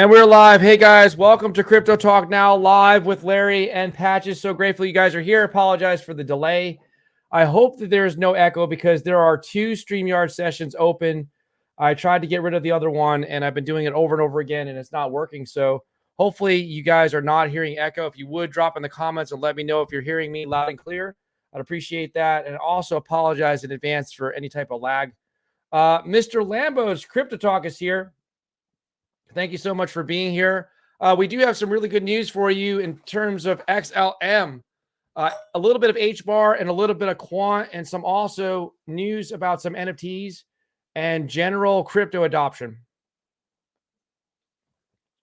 And we're live. Hey guys, welcome to Crypto Talk Now, live with Larry and Patches. So grateful you guys are here. Apologize for the delay. I hope that there is no echo because there are two StreamYard sessions open. I tried to get rid of the other one and I've been doing it over and over again and it's not working. So hopefully you guys are not hearing echo. If you would drop in the comments and let me know if you're hearing me loud and clear, I'd appreciate that. And also apologize in advance for any type of lag. Mr. Lambo's Crypto Talk is here. Thank you so much for being here. We do have some really good news for you in terms of XLM, a little bit of HBAR and a little bit of Quant, and some also news about some NFTs and general crypto adoption.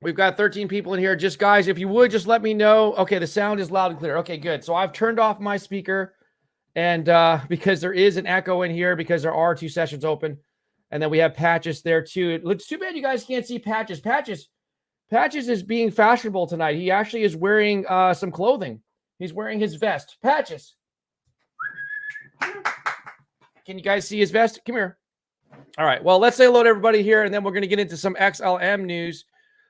We've got 13 people in here. Just guys, if you would just let me know. Okay, the sound is loud and clear. Okay, good. So I've turned off my speaker, and because there is an echo in here because there are two sessions open. And then we have Patches there too. It looks too bad you guys can't see Patches. Patches is being fashionable tonight. He actually is wearing some clothing. He's wearing his vest. Patches. Can you guys see his vest? Come here. All right. Well, let's say hello to everybody here, and then we're going to get into some XLM news.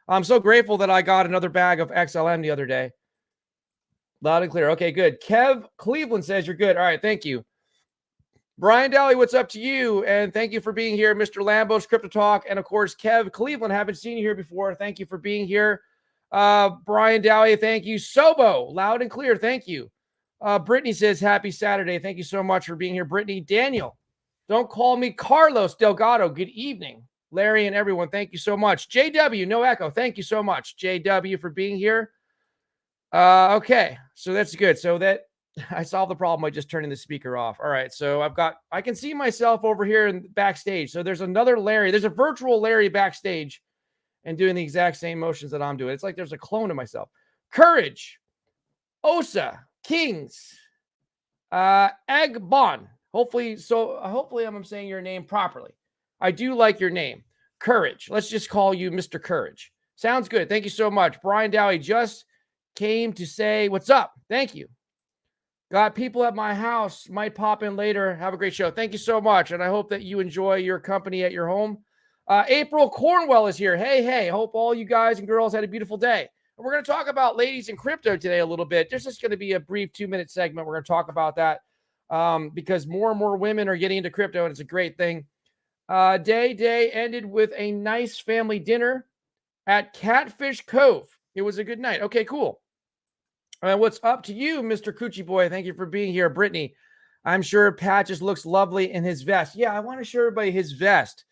I'm so grateful that I got another bag of XLM the other day. Loud and clear. Okay, good. Kev Cleveland says you're good. All right. Thank you. Brian Daly, what's up to you? And thank you for being here, Mr. Lambo's Crypto Talk. And of course, Kev Cleveland, haven't seen you here before. Thank you for being here. Brian Daly, thank you. Sobo, loud and clear. Thank you. Brittany says, happy Saturday. Thank you so much for being here, Brittany. Daniel, don't call me Carlos Delgado. Good evening. Larry and everyone, thank you so much. JW, no echo. Thank you so much, JW, for being here. Okay, so that's good. So that I solved the problem by just turning the speaker off. All right. So I can see myself over here in backstage. So there's another Larry. There's a virtual Larry backstage and doing the exact same motions that I'm doing. It's like there's a clone of myself. Courage, Osa, Kings, Egbon. Hopefully I'm saying your name properly. I do like your name. Courage. Let's just call you Mr. Courage. Sounds good. Thank you so much. Brian Dowie just came to say what's up. Thank you. Got people at my house, might pop in later. Have a great show. Thank you so much. And I hope that you enjoy your company at your home. April Cornwell is here. Hey. Hope all you guys and girls had a beautiful day. And we're going to talk about ladies in crypto today a little bit. There's just going to be a brief 2-minute segment. We're going to talk about that because more and more women are getting into crypto, and it's a great thing. Day ended with a nice family dinner at Catfish Cove. It was a good night. Okay, cool. What's up to you, Mr. Coochie Boy? Thank you for being here. Brittany, I'm sure Patches looks lovely in his vest. Yeah, I want to show everybody his vest.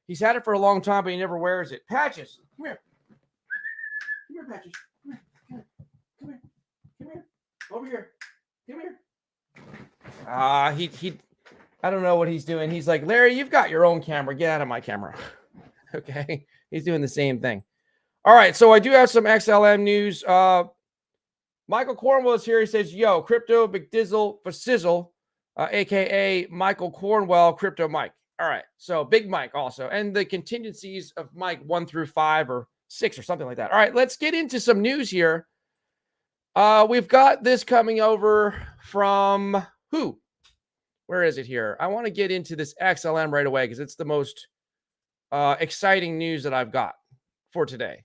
He's had it for a long time, but he never wears it. Patches, come here. Come here, Patches. Come here. Over here. Come here. I don't know what he's doing. He's like, Larry, you've got your own camera. Get out of my camera. Okay. He's doing the same thing. All right. So I do have some XLM news. Michael Cornwell is here. He says, yo, Crypto McDizzle for Sizzle, a.k.a. Michael Cornwell, Crypto Mike. All right. So Big Mike also. And the contingencies of Mike 1 through 5 or 6 or something like that. All right. Let's get into some news here. We've got this coming over from who? Where is it here? I want to get into this XLM right away because it's the most exciting news that I've got for today.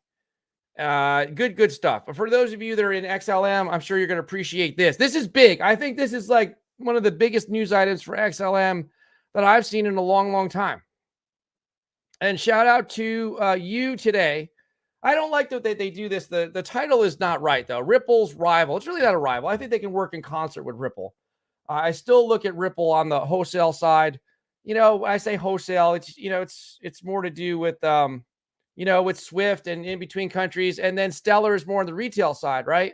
Good stuff. But for those of you that are in XLM, I'm sure you're going to appreciate this. This is big. I think this is like one of the biggest news items for XLM that I've seen in a long time. And shout out to you today. I don't like that they do this. The title is not right, though. Ripple's rival. It's really not a rival. I think they can work in concert with Ripple. I still look at Ripple on the wholesale side. You know, when I say wholesale, it's more to do with with Swift and in between countries, and then Stellar is more on the retail side, right?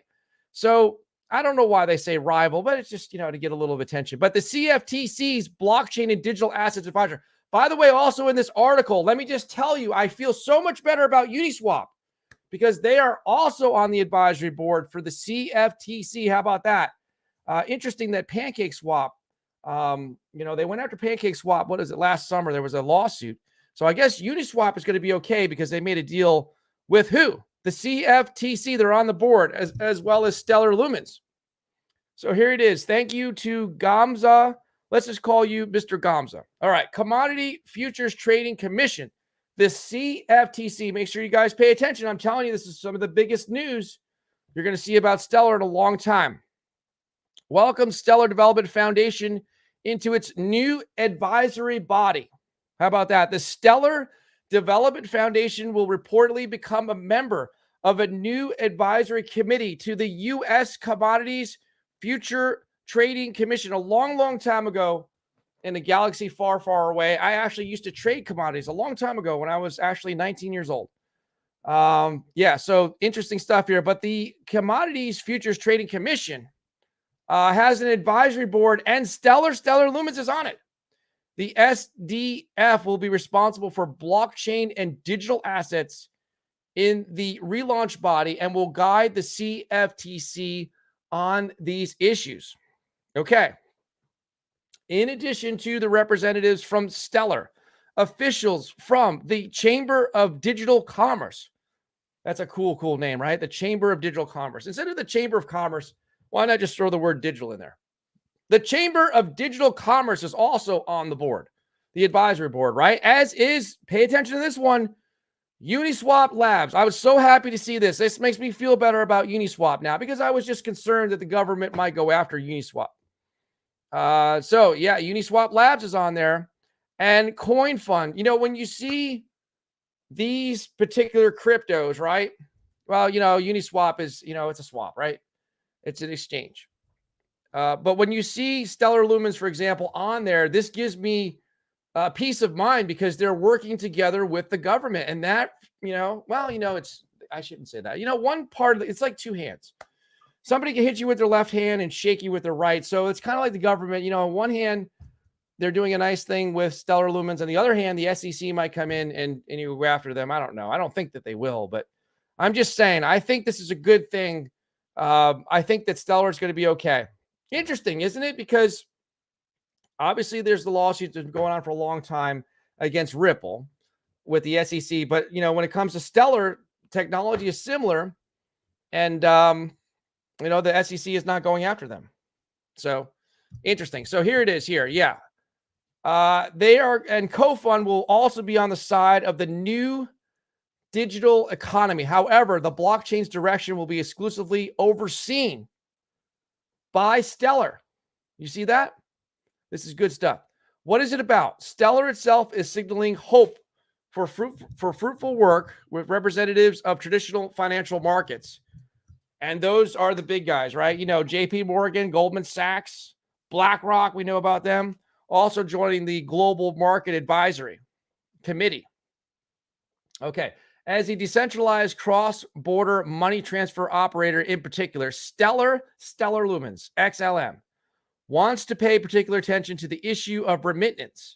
So I don't know why they say rival, but it's just, to get a little of attention. But the CFTC's blockchain and digital assets advisor, by the way, also in this article, let me just tell you, I feel so much better about Uniswap because they are also on the advisory board for the CFTC. How about that? Interesting that PancakeSwap, they went after PancakeSwap. What is it? Last summer, there was a lawsuit. So I guess Uniswap is going to be okay because they made a deal with who? The CFTC. They're on the board as well as Stellar Lumens. So here it is. Thank you to Gamza. Let's just call you Mr. Gamza. All right. Commodity Futures Trading Commission. The CFTC, make sure you guys pay attention. I'm telling you, this is some of the biggest news you're going to see about Stellar in a long time. Welcome Stellar Development Foundation into its new advisory body. How about that? The Stellar Development Foundation will reportedly become a member of a new advisory committee to the U.S. Commodities Future Trading Commission. A long, long time ago in a galaxy far, far away, I actually used to trade commodities a long time ago when I was actually 19 years old. Yeah, so interesting stuff here. But the Commodities Futures Trading Commission has an advisory board, and Stellar Lumens is on it. The SDF will be responsible for blockchain and digital assets in the relaunch body and will guide the CFTC on these issues. Okay. In addition to the representatives from Stellar, officials from the Chamber of Digital Commerce. That's a cool name, right? The Chamber of Digital Commerce. Instead of the Chamber of Commerce, why not just throw the word digital in there? The Chamber of Digital Commerce is also on the board, the advisory board, right? As is, pay attention to this one, Uniswap Labs. I was so happy to see this. This makes me feel better about Uniswap now because I was just concerned that the government might go after Uniswap. So yeah, Uniswap Labs is on there, and Coin Fund. You know, when you see these particular cryptos, right? Well, you know, Uniswap is, you know, it's a swap, right? It's an exchange. But when you see Stellar Lumens, for example, on there, this gives me peace of mind because they're working together with the government. And that, you know, well, you know, I shouldn't say that. You know, one part of it's like two hands. Somebody can hit you with their left hand and shake you with their right. So it's kind of like the government, you know, on one hand, they're doing a nice thing with Stellar Lumens. On the other hand, the SEC might come in and you go after them. I don't know. I don't think that they will, but I'm just saying, I think this is a good thing. I think that Stellar is going to be okay. Interesting, isn't it? Because obviously there's the lawsuit that's been going on for a long time against Ripple with the SEC. But, you know, when it comes to Stellar, technology is similar. And, you know, the SEC is not going after them. So interesting. So here it is here. Yeah. They are, and CoFund will also be on the side of the new digital economy. However, the blockchain's direction will be exclusively overseen by Stellar. You see that? This is good stuff. What is it about? Stellar itself is signaling hope for fruitful work with representatives of traditional financial markets. And those are the big guys, right? You know, JP Morgan, Goldman Sachs, BlackRock, we know about them. Also joining the Global Market Advisory Committee. Okay. As a decentralized cross-border money transfer operator in particular, Stellar Lumens, XLM, wants to pay particular attention to the issue of remittances,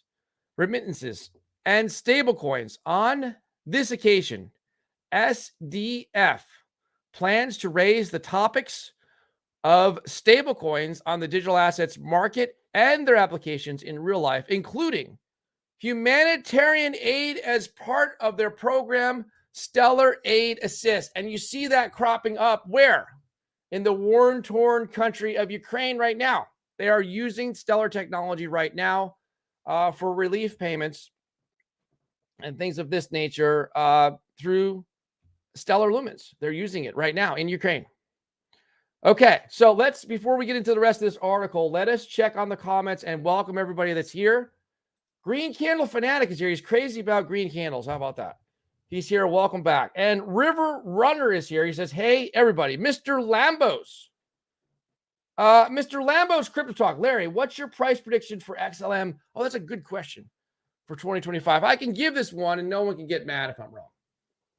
and stablecoins. On this occasion, SDF plans to raise the topics of stablecoins on the digital assets market and their applications in real life, including humanitarian aid as part of their program, Stellar Aid Assist. And you see that cropping up where? In the war-torn country of Ukraine right now. They are using Stellar technology right now for relief payments and things of this nature through Stellar Lumens. They're using it right now in Ukraine. Okay, so before we get into the rest of this article, let us check on the comments and welcome everybody that's here. Green Candle Fanatic is here. He's crazy about green candles. How about that? He's here. Welcome back. And River Runner is here. He says, hey, everybody, Mr. Lambos. Mr. Lambos Crypto Talk. Larry, what's your price prediction for XLM? Oh, that's a good question for 2025. I can give this one and no one can get mad if I'm wrong.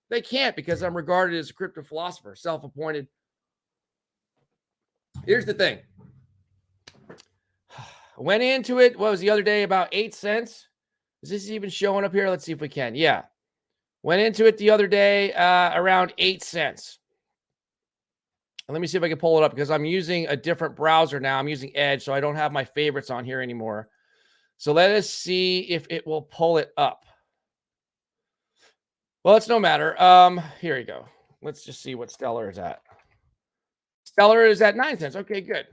They can't because I'm regarded as a crypto philosopher, self-appointed. Here's the thing. Went into it, what was the other day, about 8 cents? Is this even showing up here? Let's see if we can. Yeah. Went into it the other day around 8 cents. And let me see if I can pull it up because I'm using a different browser now. I'm using Edge, so I don't have my favorites on here anymore. So let us see if it will pull it up. Well, it's no matter. Here you go. Let's just see what Stellar is at. Stellar is at 9 cents. Okay, good.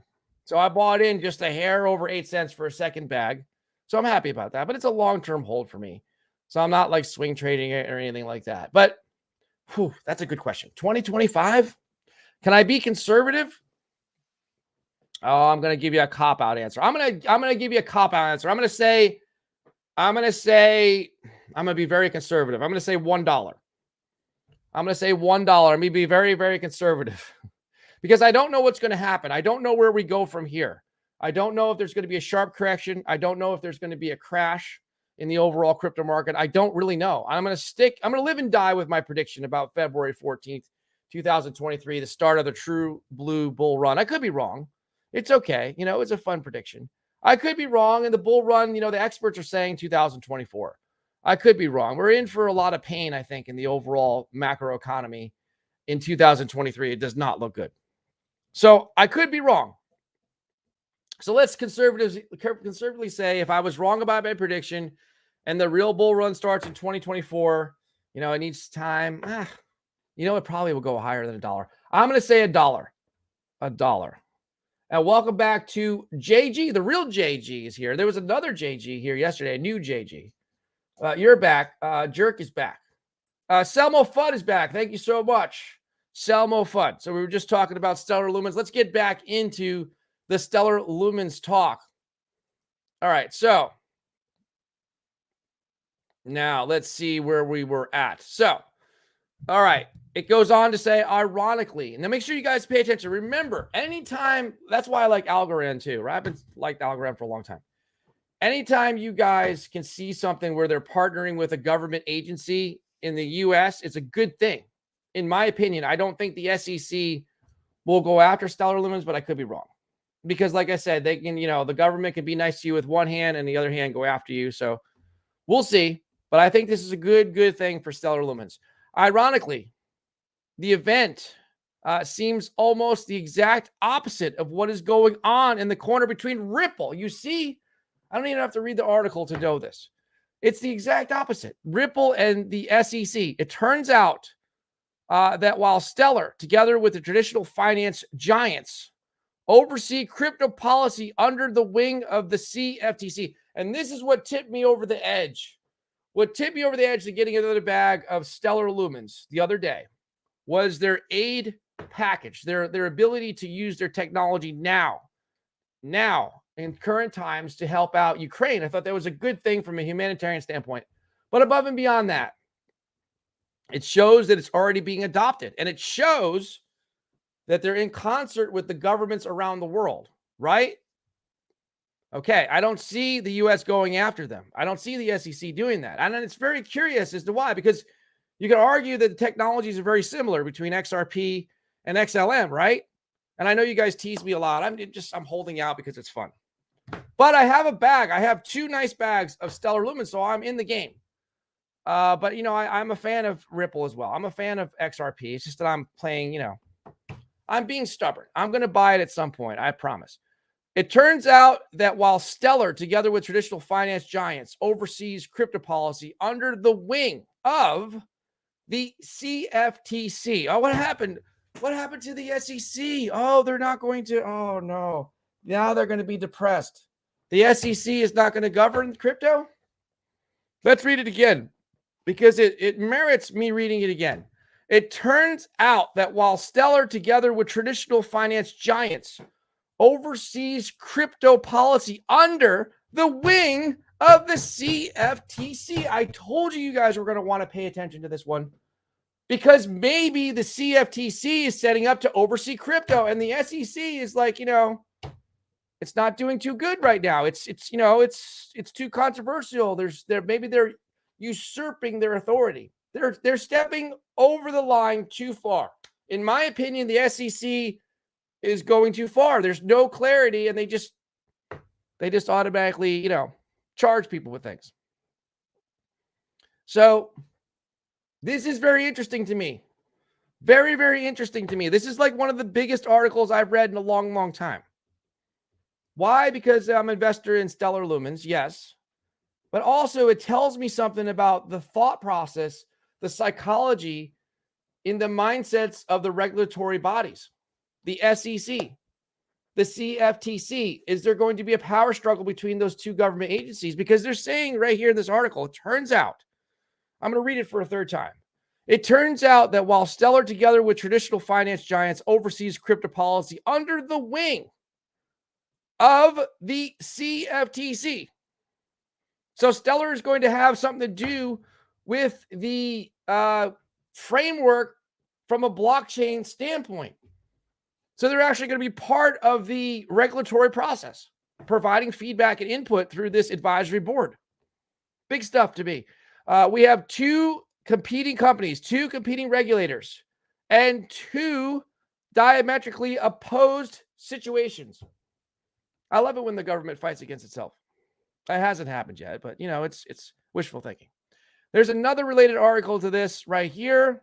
So I bought in just a hair over 8 cents for a second bag. So I'm happy about that, but it's a long-term hold for me. So I'm not like swing trading it or anything like that. But that's a good question. 2025, can I be conservative? Oh, I'm going to give you a cop-out answer. I'm going to give you a cop-out answer. I'm going to be very conservative. I'm going to say $1. I'm going to say $1. I'm going to be very, very conservative because I don't know what's going to happen. I don't know where we go from here. I don't know if there's going to be a sharp correction. I don't know if there's going to be a crash in the overall crypto market. I don't really know. I'm going to live and die with my prediction about February 14th, 2023, the start of the true blue bull run. I could be wrong. It's okay. It's a fun prediction. I could be wrong. And the bull run, the experts are saying 2024. I could be wrong. We're in for a lot of pain, I think, in the overall macro economy in 2023. It does not look good. So I could be wrong. So let's conservatively say if I was wrong about my prediction and the real bull run starts in 2024, it needs time. It probably will go higher than $1. I'm going to say $1. $1. And welcome back to JG. The real JG is here. There was another JG here yesterday, a new JG. You're back. Jerk is back. Selmo Fudd is back. Thank you so much, Selmo Fudd. So we were just talking about Stellar Lumens. Let's get back into the Stellar Lumens talk. All right. So now let's see where we were at. So, all right. It goes on to say, ironically, and now make sure you guys pay attention. Remember, anytime, that's why I like Algorand too, right? I've been liked Algorand for a long time. Anytime you guys can see something where they're partnering with a government agency in the US, it's a good thing. In my opinion, I don't think the SEC will go after Stellar Lumens, but I could be wrong. Because like I said, they can, the government can be nice to you with one hand and the other hand go after you. So we'll see. But I think this is a good thing for Stellar Lumens. Ironically, the event seems almost the exact opposite of what is going on in the corner between Ripple. You see, I don't even have to read the article to know this. It's the exact opposite. Ripple and the SEC. It turns out that while Stellar, together with the traditional finance giants, oversee crypto policy under the wing of the CFTC. And this is what tipped me over the edge. What tipped me over the edge to getting another bag of Stellar Lumens the other day was their aid package, their ability to use their technology now in current times to help out Ukraine. I thought that was a good thing from a humanitarian standpoint. But above and beyond that, it shows that it's already being adopted. And it shows that they're in concert with the governments around the world, right? Okay, I don't see the U.S. going after them. I don't see the SEC doing that. And it's very curious as to why, because you could argue that the technologies are very similar between XRP and XLM, right? And I know you guys tease me a lot. I'm holding out because it's fun. But I have a bag. I have 2 nice bags of Stellar Lumens, so I'm in the game. But, I'm a fan of Ripple as well. I'm a fan of XRP. It's just that I'm playing, I'm being stubborn. I'm going to buy it at some point. I promise. It turns out that while Stellar, together with traditional finance giants, oversees crypto policy under the wing of the CFTC. Oh, what happened? What happened to the SEC? Oh, they're not going to. Oh, no. Now they're going to be depressed. The SEC is not going to govern crypto? Let's read it again because it merits me reading it again. It turns out that while Stellar, together with traditional finance giants, oversees crypto policy under the wing of the CFTC. I told you guys were going to want to pay attention to this one because maybe the CFTC is setting up to oversee crypto and the SEC is like, it's not doing too good right now. It's too controversial. Maybe they're usurping their authority. They're stepping over the line too far. In my opinion, the SEC is going too far. There's no clarity, and they just automatically, charge people with things. So this is very interesting to me. Very, very interesting to me. This is like one of the biggest articles I've read in a long, long time. Why? Because I'm an investor in Stellar Lumens, yes. But also it tells me something about the thought process, the psychology in the mindsets of the regulatory bodies. The SEC, the CFTC. Is there going to be a power struggle between those two government agencies? Because they're saying right here in this article, it turns out I'm going to read it for a third time. It turns out that while Stellar, together with traditional finance giants, oversees crypto policy under the wing of the CFTC. So Stellar is going to have something to do with the framework from a blockchain standpoint. So they're actually going to be part of the regulatory process, providing feedback and input through this advisory board. Big stuff to me. We have two competing companies, two competing regulators, and two diametrically opposed situations. I love it when the government fights against itself. That hasn't happened yet, but it's wishful thinking. There's another related article to this right here.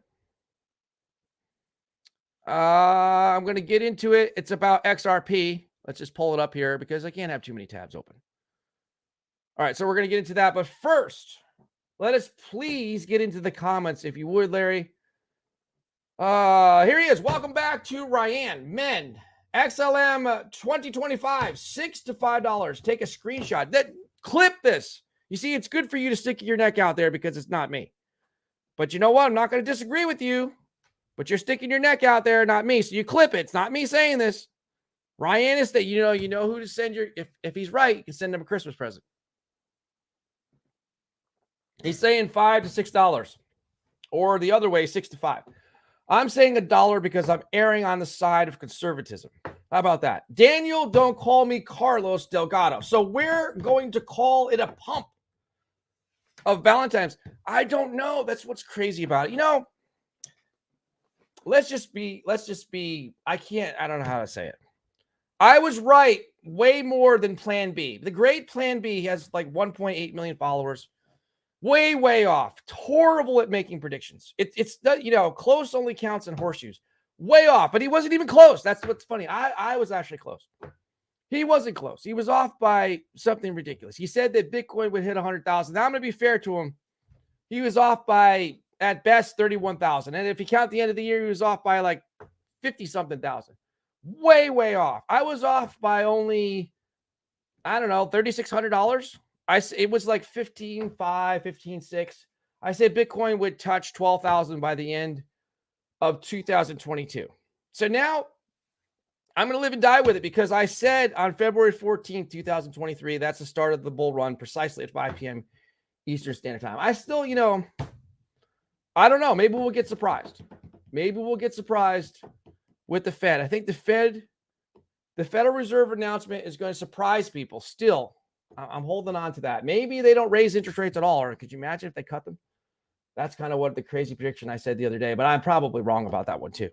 I'm going to get into it. It's about XRP. Let's just pull it up here because I can't have too many tabs open. All right, so we're going to get into that. But first, let us please get into the comments, if you would, Larry. Here he is. Welcome back to Ryan. Men, XLM 2025, $6 to $5. Take a screenshot. Clip this. You see, it's good for you to stick your neck out there because it's not me. But you know what? I'm not going to disagree with you. But you're sticking your neck out there, not me. So you clip it. It's not me saying this. Ryan is that you know who to send your if he's right, you can send him a Christmas present. He's saying $5 to $6, or the other way, 6 to 5. I'm saying $1 because I'm erring on the side of conservatism. How about that? Daniel, don't call me Carlos Delgado. So we're going to call it a pump of Valentine's. I don't know. That's what's crazy about it. Let's just be, I don't know how to say it. I was right way more than Plan B. The great Plan B has like 1.8 million followers. Way off. Horrible at making predictions. It's close only counts in horseshoes. Way off, but he wasn't even close. That's what's funny. I was actually close. He wasn't close. He was off by something ridiculous. He said that Bitcoin would hit 100,000. Now I'm going to be fair to him. He was off by, at best, 31,000. And if you count the end of the year, he was off by like 50-something thousand. Way off. I was off by only, I don't know, $3,600. It was like 15.5, 15.6. I said Bitcoin would touch 12,000 by the end of 2022. So now I'm going to live and die with it because I said on February 14th, 2023, that's the start of the bull run precisely at 5 p.m. Eastern Standard Time. I still, I don't know. Maybe we'll get surprised. Maybe we'll get surprised with the Fed. I think the Federal Reserve announcement is going to surprise people still. I'm holding on to that. Maybe they don't raise interest rates at all. Or could you imagine if they cut them? That's kind of what the crazy prediction I said the other day, but I'm probably wrong about that one too.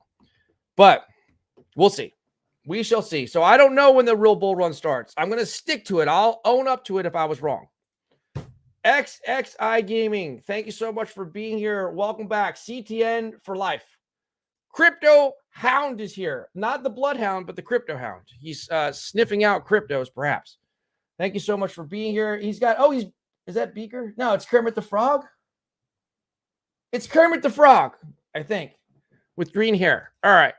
But we'll see. We shall see. So I don't know when the real bull run starts. I'm going to stick to it. I'll own up to it if I was wrong. XXI Gaming, thank you so much for being here. Welcome back. CTN for life. Crypto Hound is here. Not the Bloodhound, but the Crypto Hound. He's sniffing out cryptos, perhaps. Thank you so much for being here. He's got, is that Beaker? No, it's Kermit the Frog. It's Kermit the Frog, I think, with green hair. All right.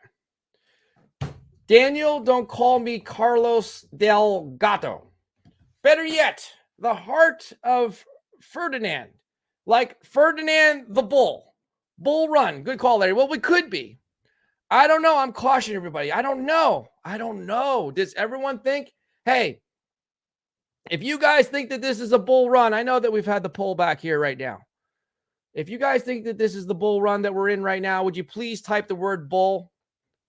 Daniel, don't call me Carlos Del Gato. Better yet, the heart of Ferdinand, like Ferdinand the Bull. Bull run. Good call, Larry. Well, we could be. I don't know. I'm cautioning everybody. I don't know. Does everyone think, hey, if you guys think that this is a bull run, I know that we've had the pullback here right now. If you guys think that this is the bull run that we're in right now, would you please type the word bull?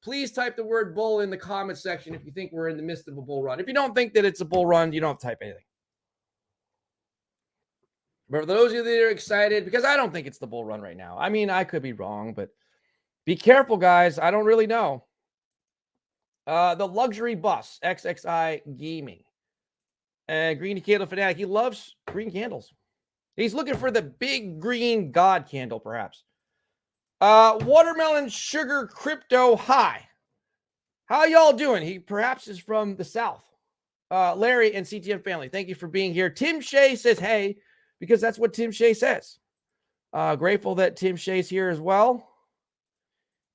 Please type the word bull in the comment section if you think we're in the midst of a bull run. If you don't think that it's a bull run, you don't have to type anything. But for those of you that are excited, because I don't think it's the bull run right now. I mean, I could be wrong, but be careful, guys. I don't really know. The luxury bus, XXI Gaming. Green Candle Fanatic. He loves green candles. He's looking for the big green God candle, perhaps. Watermelon Sugar Crypto High. How y'all doing? He perhaps is from the South. Larry and CTM family, thank you for being here. Tim Shea says, hey, because that's what Tim Shea says. Grateful that Tim Shea's here as well.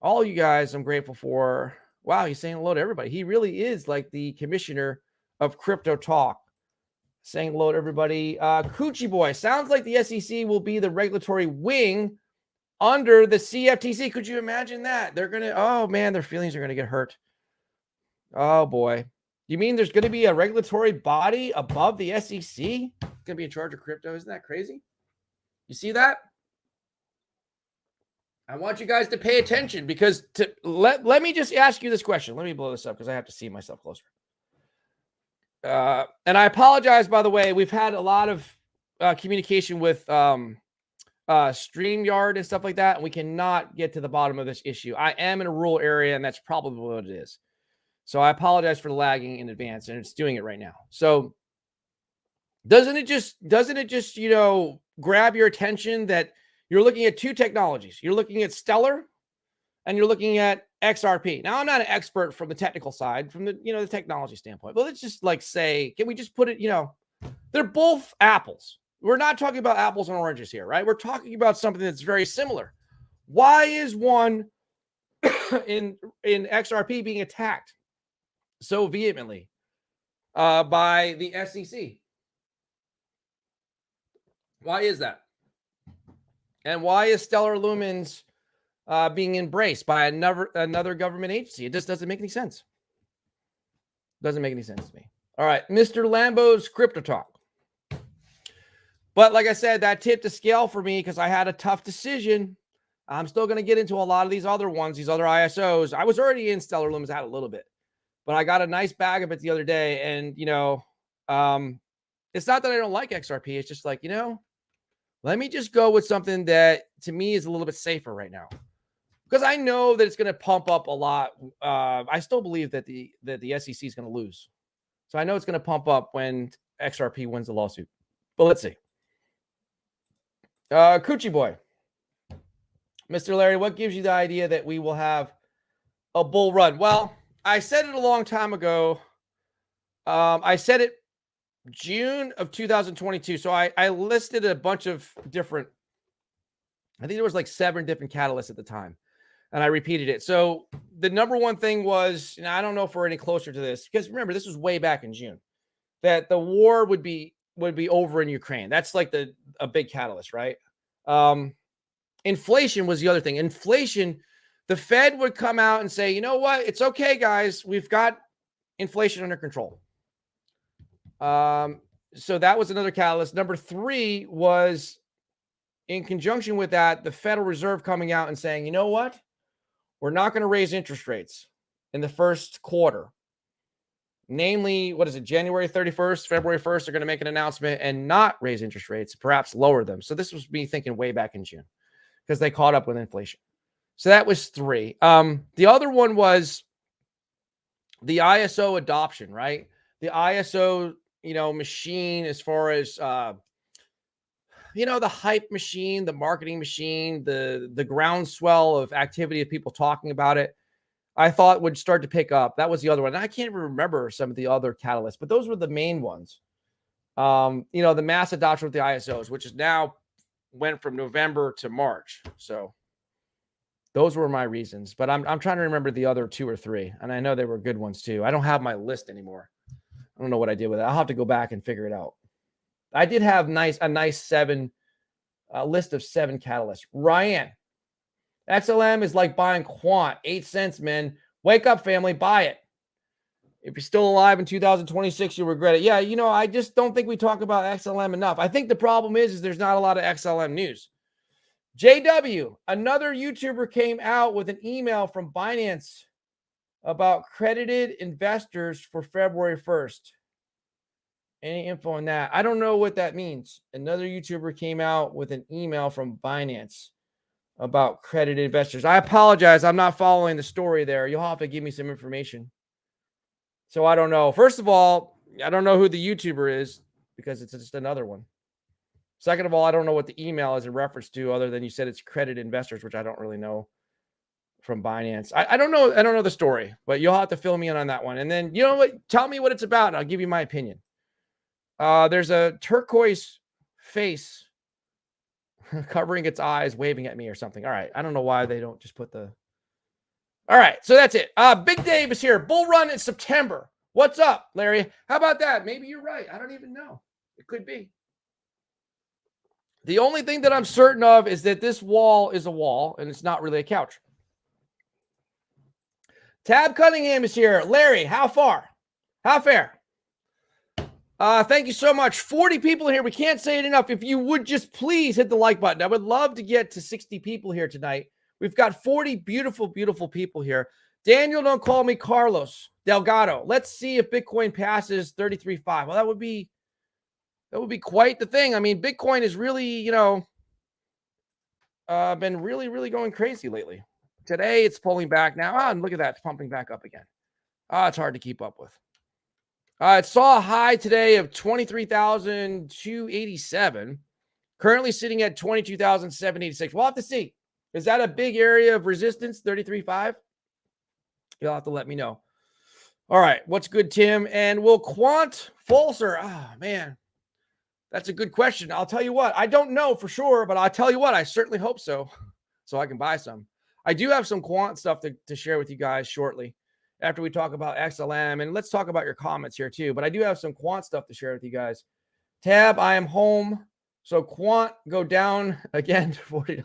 All you guys, I'm grateful for. Wow, he's saying hello to everybody. He really is like the commissioner of Crypto Talk Saying hello to everybody. Coochie Boy, sounds like the SEC will be the regulatory wing under the CFTC. Could you imagine that? They're going to, oh man, their feelings are going to get hurt. Oh boy. You mean there's going to be a regulatory body above the SEC? Going to be in charge of crypto? Isn't that crazy? You see that? I want you guys to pay attention because let me just ask you this question. Let me blow this up because I have to see myself closer. And I apologize, by the way. We've had a lot of communication with StreamYard and stuff like that, and we cannot get to the bottom of this issue. I am in a rural area, and that's probably what it is. So I apologize for the lagging in advance, and it's doing it right now. So doesn't it just grab your attention that you're looking at two technologies? You're looking at Stellar and you're looking at XRP. Now, I'm not an expert from the technical side, from the the technology standpoint, but let's just say, can we just put it, they're both apples. We're not talking about apples and oranges here, right? We're talking about something that's very similar. Why is one in XRP being attacked so vehemently by the SEC? Why is that? And why is Stellar Lumens being embraced by another government agency? It just doesn't make any sense. Doesn't make any sense to me. All right, Mr. Lambo's Crypto Talk. But like I said, that tipped the scale for me because I had a tough decision. I'm still going to get into a lot of these other ones, these other ISOs. I was already in Stellar Lumens, had a little bit, but I got a nice bag of it the other day. And, it's not that I don't like XRP. It's just like, let me just go with something that to me is a little bit safer right now. Because I know that it's going to pump up a lot. I still believe that the SEC is going to lose. So I know it's going to pump up when XRP wins the lawsuit. But let's see. Coochie Boy. Mr. Larry, what gives you the idea that we will have a bull run? Well, I said it a long time ago. I said it June of 2022. So I listed a bunch of different, I think there was like 7 different catalysts at the time. And I repeated it. So the number one thing was, and I don't know if we're any closer to this, because remember, this was way back in June, that the war would be over in Ukraine. That's like a big catalyst, right? Inflation was the other thing. Inflation, the Fed would come out and say, you know what? It's okay, guys. We've got inflation under control. So that was another catalyst. Number 3 was, in conjunction with that, the Federal Reserve coming out and saying, you know what? We're not going to raise interest rates in the first quarter. Namely, what is it, January 31st, February 1st, they're going to make an announcement and not raise interest rates, perhaps lower them. So this was me thinking way back in June because they caught up with inflation. So that was 3. The other one was the ISO adoption, right? The ISO, machine as far as, the hype machine, the marketing machine, the groundswell of activity of people talking about it, I thought would start to pick up. That was the other one. And I can't even remember some of the other catalysts, but those were the main ones. The mass adoption with the ISOs, which is now went from November to March. So those were my reasons, but I'm trying to remember the other 2 or 3. And I know they were good ones too. I don't have my list anymore. I don't know what I did with it. I'll have to go back and figure it out. I did have a nice list of 7 catalysts. Ryan, XLM is like buying Quant, 8 cents, man. Wake up, family, buy it. If you're still alive in 2026, you'll regret it. Yeah, I just don't think we talk about XLM enough. I think the problem is there's not a lot of XLM news. JW, another YouTuber came out with an email from Binance about credited investors for February 1st. Any info on that? I don't know what that means. Another YouTuber came out with an email from Binance about credited investors. I apologize. I'm not following the story there. You'll have to give me some information. So I don't know. First of all, I don't know who the YouTuber is because it's just another one. Second of all, I don't know what the email is in reference to other than you said it's credited investors, which I don't really know from Binance. I don't know. I don't know the story, but you'll have to fill me in on that one. And then, you know what? Tell me what it's about. And I'll give you my opinion. There's a turquoise face covering its eyes, waving at me or something. All right. I don't know why they don't just put the. All right. So that's it. Big Dave is here. Bull run in September. What's up, Larry? How about that? Maybe you're right. I don't even know. It could be. The only thing that I'm certain of is that this wall is a wall and it's not really a couch. Tab Cunningham is here. Larry, how far? How fair? Thank you so much. 40 people here. We can't say it enough. If you would just please hit the like button. I would love to get to 60 people here tonight. We've got 40 beautiful, beautiful people here. Daniel, don't call me Carlos Delgado. Let's see if Bitcoin passes 33.5. Well, that would be quite the thing. I mean, Bitcoin is really, been really, really going crazy lately. Today, it's pulling back now. And look at that. It's pumping back up again. It's hard to keep up with. It saw a high today of 23,287. Currently sitting at 22,786. We'll have to see. Is that a big area of resistance, 33.5? You'll have to let me know. All right. What's good, Tim? And will Quant falser? Oh, man. That's a good question. I'll tell you what. I don't know for sure, but I'll tell you what. I certainly hope so I can buy some. I do have some Quant stuff to share with you guys shortly after we talk about XLM. And let's talk about your comments here too. But I do have some Quant stuff to share with you guys. Tab, I am home. So Quant go down again to $40.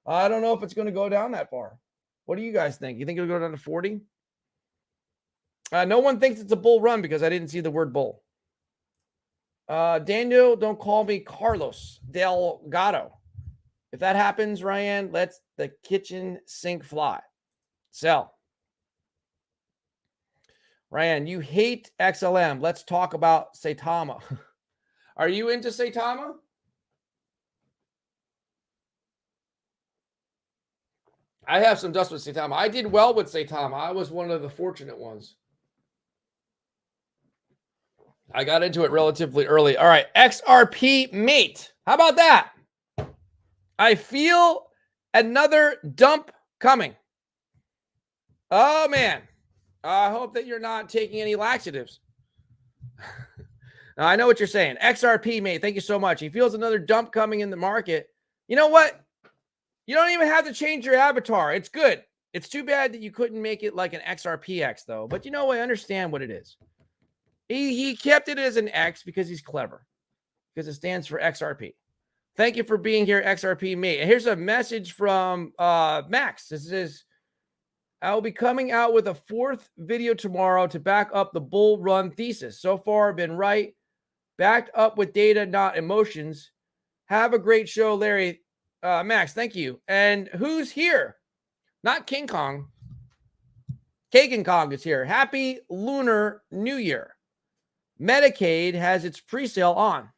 I don't know if it's going to go down that far. What do you guys think? You think it'll go down to 40? No one thinks it's a bull run because I didn't see the word bull. Daniel, don't call me Carlos Delgado. If that happens, Ryan, let's the kitchen sink fly. Sell. Ryan, you hate XLM. Let's talk about Saitama. Are you into Saitama? I have some dust with Saitama. I did well with Saitama. I was one of the fortunate ones. I got into it relatively early. All right, XRP mate. How about that? I feel another dump coming. Oh, man. I hope that you're not taking any laxatives. Now, I know what you're saying. XRP mate, thank you so much. He feels another dump coming in the market. You know what? You don't even have to change your avatar. It's good. It's too bad that you couldn't make it like an XRPX, though. But you know, I understand what it is. He kept it as an X because he's clever, because it stands for XRP. Thank you for being here, XRP mate. And here's a message from Max. This is, I will be coming out with a 4th video tomorrow to back up the bull run thesis. So far, I've been right. Backed up with data, not emotions. Have a great show, Larry. Max, thank you. And who's here? Not King Kong. Kagan Kong is here. Happy Lunar New Year. Medicaid has its pre-sale on.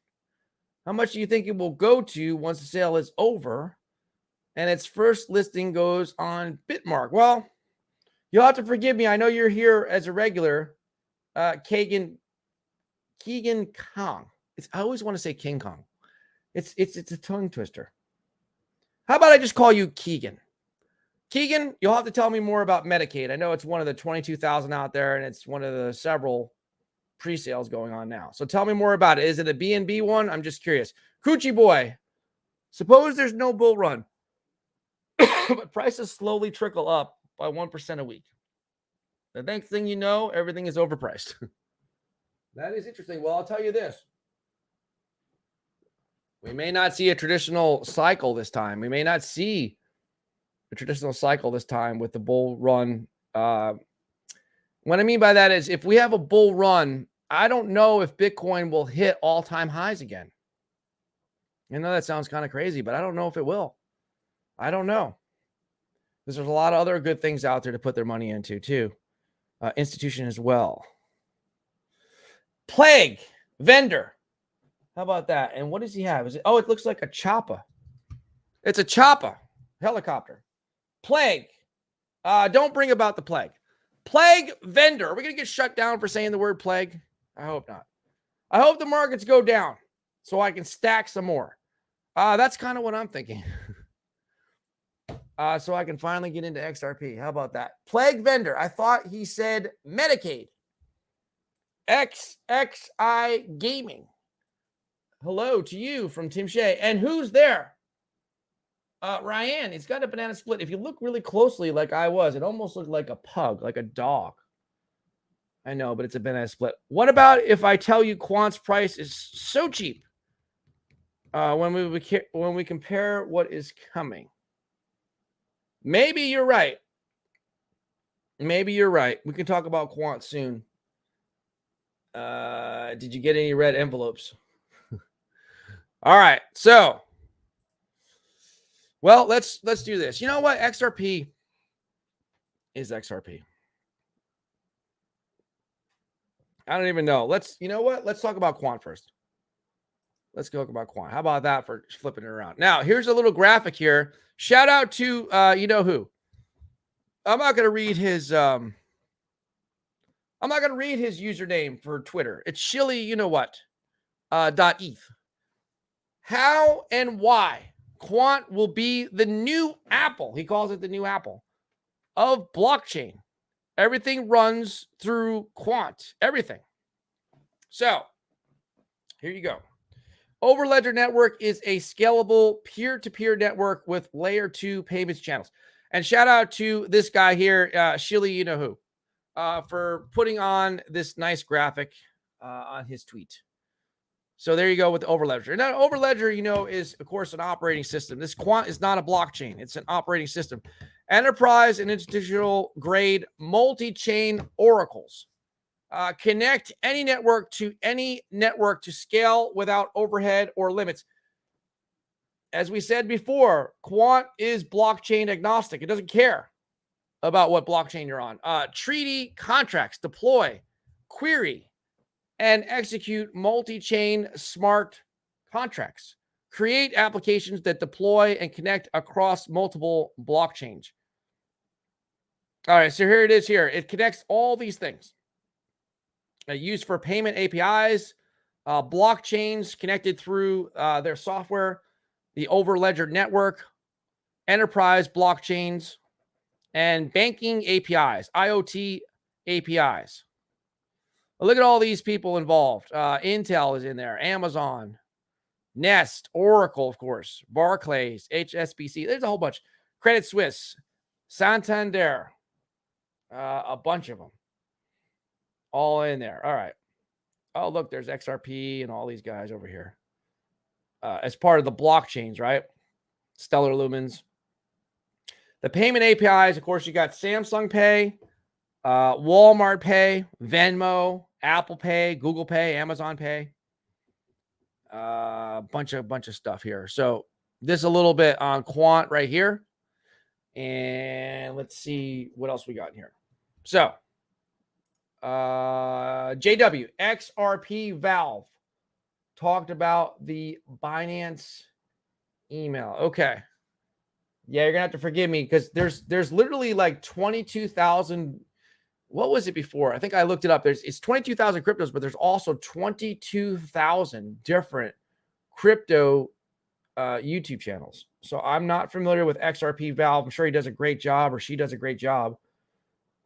How much do you think it will go to once the sale is over and its first listing goes on Bitmark? Well, you'll have to forgive me. I know you're here as a regular. Keegan Kong. I always want to say King Kong. It's a tongue twister. How about I just call you Keegan? Keegan, you'll have to tell me more about Medicaid. I know it's one of the 22,000 out there, and it's one of the several pre-sales going on now. So tell me more about it. Is it a BNB one? I'm just curious. Coochie boy, suppose there's no bull run, but prices slowly trickle up by 1% a week. The next thing you know, everything is overpriced. That is interesting. Well, I'll tell you this. We may not see a traditional cycle this time. We may not see a traditional cycle this time with the bull run. What I mean by that is if we have a bull run, I don't know if Bitcoin will hit all-time highs again. I know that sounds kind of crazy, but I don't know if it will. I don't know. Because there's a lot of other good things out there to put their money into too. Institution as well. Plague vendor. How about that? And what does he have? Is it? Oh, it looks like a chopper. It's a chopper helicopter. Plague. Don't bring about the plague. Plague vendor. Are we going to get shut down for saying the word plague? I hope not. I hope the markets go down so I can stack some more. That's kind of what I'm thinking. So I can finally get into XRP. How about that? Plague vendor. I thought he said Medicaid. XXI Gaming. Hello to you from Tim Shea. And who's there? Ryan. It's got a banana split. If you look really closely like I was, it almost looked like a pug, like a dog. I know, but it's a banana split. What about if I tell you Quant's price is so cheap when we compare what is coming? Maybe you're right. Maybe you're right. We can talk about Quant soon. Did you get any red envelopes? All right. So, well, let's do this. You know what? XRP is XRP. I don't even know. You know what? Let's talk about Quant first. Let's talk about Quant. How about that for flipping it around? Now, here's a little graphic here. Shout out to you know who. I'm not going to read his username for Twitter. It's Shilly, you know what? .eth. How and why Quant will be the new Apple. He calls it the new Apple of blockchain. Everything runs through Quant. Everything. So, here you go. Overledger Network is a scalable peer-to-peer network with layer 2 payments channels. And shout out to this guy here, Shilly, you know who, for putting on this nice graphic on his tweet. So there you go with the Overledger. Now, Overledger, you know, is, of course, an operating system. This Quant is not a blockchain. It's an operating system. Enterprise and institutional grade multi-chain oracles. Connect any network to scale without overhead or limits. As we said before, Quant is blockchain agnostic. It doesn't care about what blockchain you're on. Treaty contracts, deploy, query, and execute multi-chain smart contracts. Create applications that deploy and connect across multiple blockchains. All right, so here it is here. It connects all these things. Used for payment APIs, blockchains connected through their software, the Overledger network, enterprise blockchains, and banking APIs, IoT APIs. Look at all these people involved. Intel is in there, Amazon, Nest, Oracle, of course, Barclays, HSBC. There's a whole bunch. Credit Suisse, Santander, a bunch of them. All in there. All right. Oh, look, there's XRP and all these guys over here. As part of the blockchains, right? Stellar Lumens. The payment APIs, of course, you got Samsung Pay, Walmart Pay, Venmo, Apple Pay, Google Pay, Amazon Pay. Bunch of stuff here. So this is a little bit on Quant right here. And let's see what else we got in here. So JW, XRP Valve talked about the Binance email. Okay. Yeah, you're gonna have to forgive me because there's literally like 22,000. What was it before? I think I looked it up. It's 22,000 cryptos, but there's also 22,000 different crypto YouTube channels. So I'm not familiar with XRP Valve. I'm sure he does a great job or she does a great job.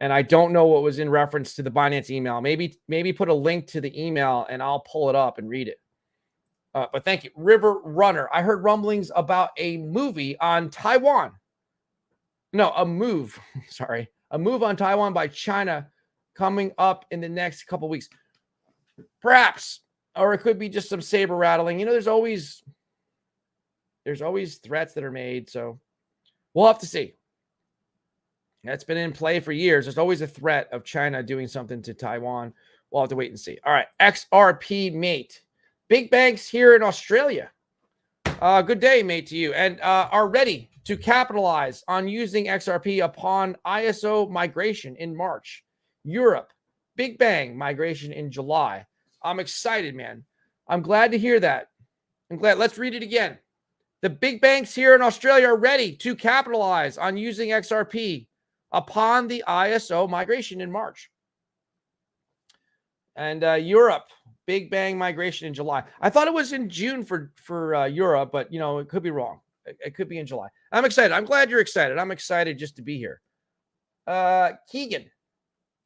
And I don't know what was in reference to the Binance email. Maybe put a link to the email and I'll pull it up and read it. But thank you. River Runner. I heard rumblings about a movie on Taiwan. No, a move. Sorry. A move on Taiwan by China coming up in the next couple weeks. Perhaps. Or it could be just some saber rattling. You know, there's always threats that are made. So we'll have to see. That's been in play for years. There's always a threat of China doing something to Taiwan. We'll have to wait and see. All right. XRP mate. Big banks here in Australia. Good day, mate, to you. And are ready to capitalize on using XRP upon ISO migration in March. Europe. Big bang migration in July. I'm excited, man. I'm glad to hear that. I'm glad. Let's read it again. The big banks here in Australia are ready to capitalize on using XRP upon the ISO migration in March. And Europe, big bang migration in July. I thought it was in June for Europe, but, you know, it could be wrong. It could be in July. I'm excited. I'm glad you're excited. I'm excited just to be here. Keegan.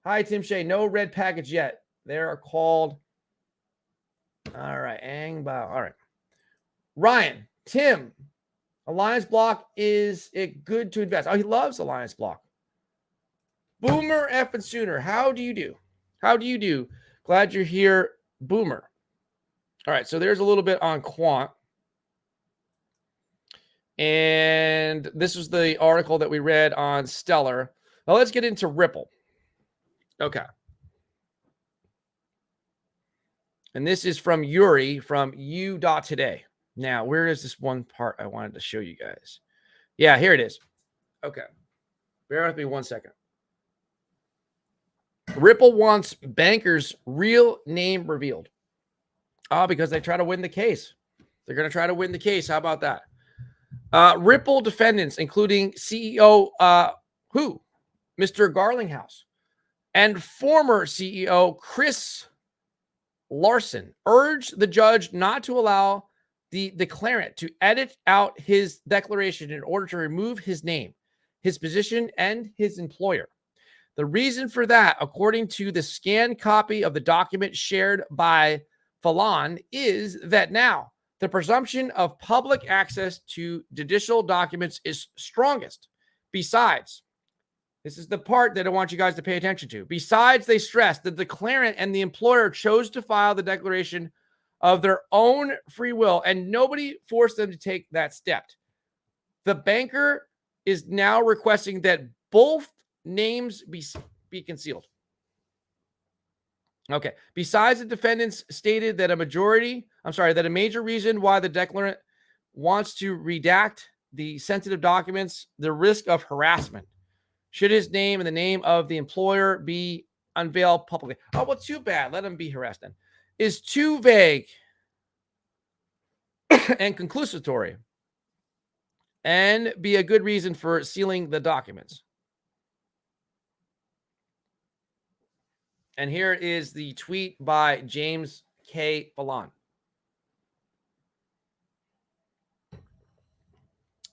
Hi, Tim Shea. No red package yet. They're called. All right. Angbao. All right. Ryan. Tim. Alliance Block, is it good to invest? Oh, he loves Alliance Block. Boomer F and Sooner. How do you do? How do you do? Glad you're here, Boomer. All right, so there's a little bit on Quant. And this was the article that we read on Stellar. Now let's get into Ripple. Okay. And this is from Yuri from U.Today. Now, where is this one part I wanted to show you guys? Yeah, here it is. Okay. Bear with me 1 second. Ripple wants bankers' real name revealed. Because they try to win the case. They're going to try to win the case. How about that? Ripple defendants, including CEO Mr. Garlinghouse, and former CEO Chris Larson, urged the judge not to allow the declarant to edit out his declaration in order to remove his name, his position, and his employer. The reason for that, according to the scanned copy of the document shared by Fallon, is that now the presumption of public access to judicial documents is strongest. Besides, this is the part that I want you guys to pay attention to. Besides, they stress the declarant and the employer chose to file the declaration of their own free will, and nobody forced them to take that step. The banker is now requesting that both names be concealed. Okay. Besides, the defendants stated that a major reason why the declarant wants to redact the sensitive documents, the risk of harassment, should his name and the name of the employer be unveiled publicly. Oh, well, too bad. Let him be harassed then. Is too vague and conclusory and be a good reason for sealing the documents. And here is the tweet by James K. Fallon.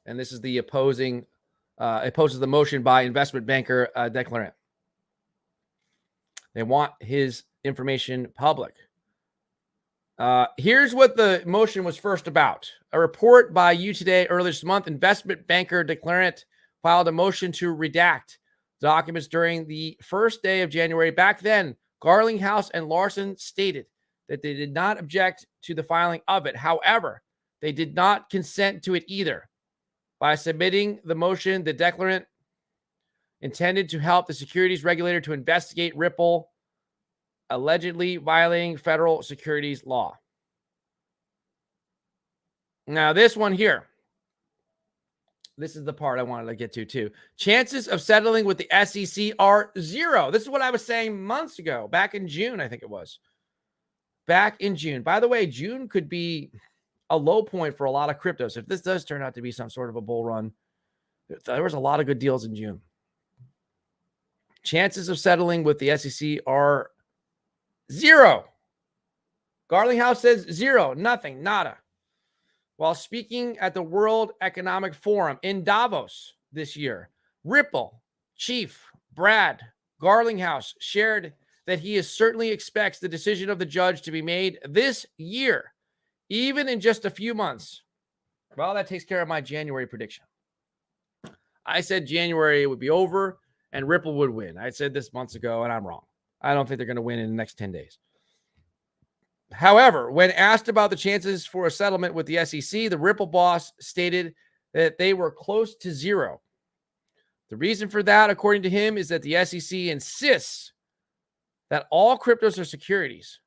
And this is the opposes the motion by investment banker declarant. They want his information public. Here's what the motion was first about. A report by U.Today earlier this month, investment banker declarant filed a motion to redact documents during the first day of January. Back then, Garlinghouse and Larson stated that they did not object to the filing of it. However, they did not consent to it either. By submitting the motion, the declarant intended to help the securities regulator to investigate Ripple allegedly violating federal securities law. Now, this one here. This is the part I wanted to get to, too. Chances of settling with the SEC are zero. This is what I was saying months ago, back in June, I think it was. Back in June. By the way, June could be a low point for a lot of cryptos. If this does turn out to be some sort of a bull run, there was a lot of good deals in June. Chances of settling with the SEC are zero. Garlinghouse says zero, nothing, nada. While speaking at the World Economic Forum in Davos this year, Ripple chief Brad Garlinghouse shared that he certainly expects the decision of the judge to be made this year, even in just a few months. Well, that takes care of my January prediction. I said January would be over and Ripple would win. I said this months ago, and I'm wrong. I don't think they're going to win in the next 10 days. However, when asked about the chances for a settlement with the SEC, the Ripple boss stated that they were close to zero. The reason for that, according to him, is that the SEC insists that all cryptos are securities.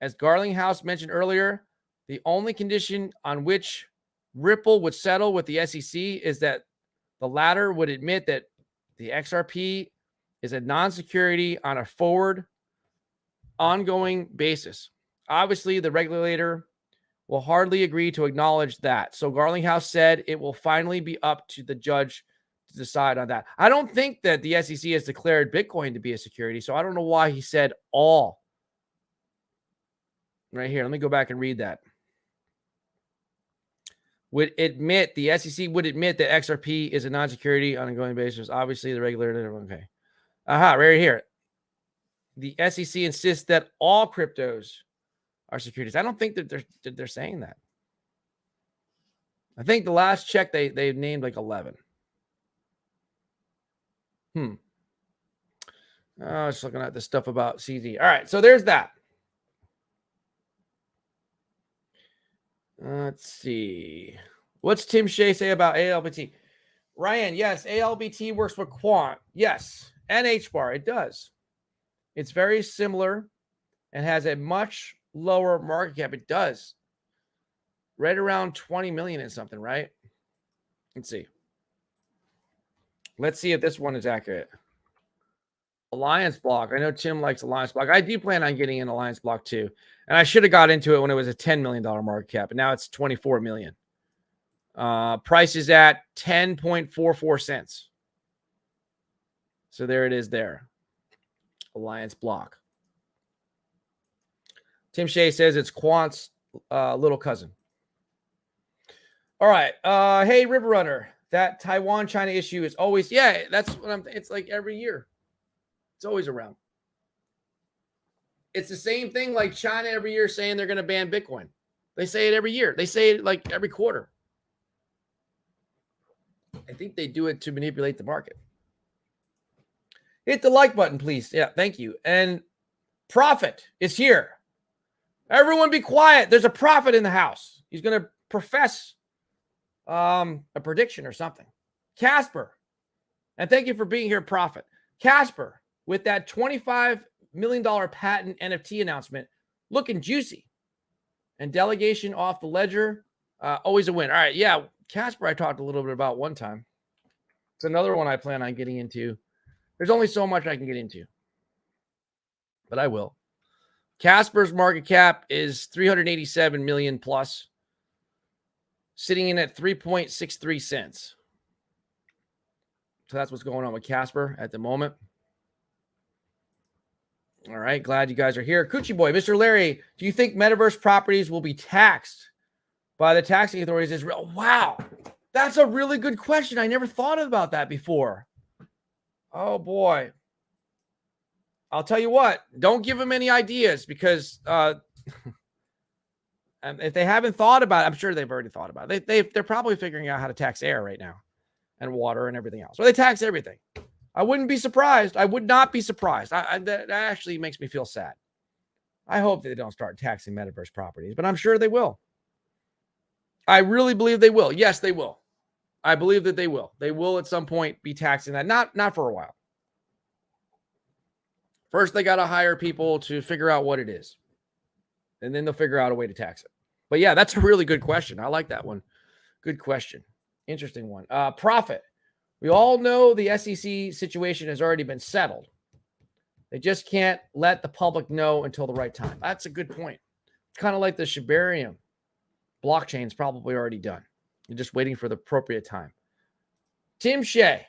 As Garlinghouse mentioned earlier, the only condition on which Ripple would settle with the SEC is that the latter would admit that the XRP is a non-security on a forward, ongoing basis. Obviously, the regulator will hardly agree to acknowledge that. So Garlinghouse said it will finally be up to the judge to decide on that. I don't think that the SEC has declared Bitcoin to be a security, so I don't know why he said all. Right here, let me go back and read that. The SEC would admit that XRP is a non-security on an ongoing basis. Obviously, the regulator, okay. Right here. The SEC insists that all cryptos are securities. I don't think that they're saying that. I think the last check they named like 11. I was looking at the stuff about CZ. All right, so there's that. Let's see. What's Tim Shea say about ALBT? Ryan, yes, ALBT works with Quant. Yes, and HBAR, it does. It's very similar and has a much lower market cap. It does. Right around 20 million and something, right? Let's see. Let's see if this one is accurate. Alliance Block. I know Tim likes Alliance Block. I do plan on getting an Alliance Block too. And I should have got into it when it was a $10 million market cap. And now it's 24 million. Price is at 10.44 cents. So there it is there. Alliance Block. Tim Shea says it's Quant's little cousin. All right. Hey, River Runner. That Taiwan-China issue is always, yeah, that's what it's like every year. It's always around. It's the same thing like China every year saying they're going to ban Bitcoin. They say it every year. They say it like every quarter. I think they do it to manipulate the market. Hit the like button, please. Yeah, thank you. And Prophet is here. Everyone be quiet. There's a prophet in the house. He's going to profess a prediction or something. Casper. And thank you for being here, Prophet. Casper, with that $25 million patent NFT announcement, looking juicy. And delegation off the ledger, always a win. All right, yeah, Casper I talked a little bit about one time. It's another one I plan on getting into. There's only so much I can get into, but I will. Casper's market cap is 387 million plus, sitting in at 3.63 cents. So that's what's going on with Casper at the moment. All right, glad you guys are here. Coochie Boy, Mr. Larry, do you think metaverse properties will be taxed by the taxing authorities? Israel? Wow, that's a really good question. I never thought about that before. Oh boy. I'll tell you what, don't give them any ideas because if they haven't thought about it, I'm sure they've already thought about it. They're probably figuring out how to tax air right now and water and everything else. Well, they tax everything. I wouldn't be surprised. I would not be surprised. That actually makes me feel sad. I hope that they don't start taxing metaverse properties, but I'm sure they will. I really believe they will. Yes, they will. I believe that they will. They will at some point be taxing that. Not for a while. First, they got to hire people to figure out what it is. And then they'll figure out a way to tax it. But yeah, that's a really good question. I like that one. Good question. Interesting one. Profit. We all know the SEC situation has already been settled. They just can't let the public know until the right time. That's a good point. Kind of like the Shibarium blockchain is probably already done. You're just waiting for the appropriate time. Tim Shea.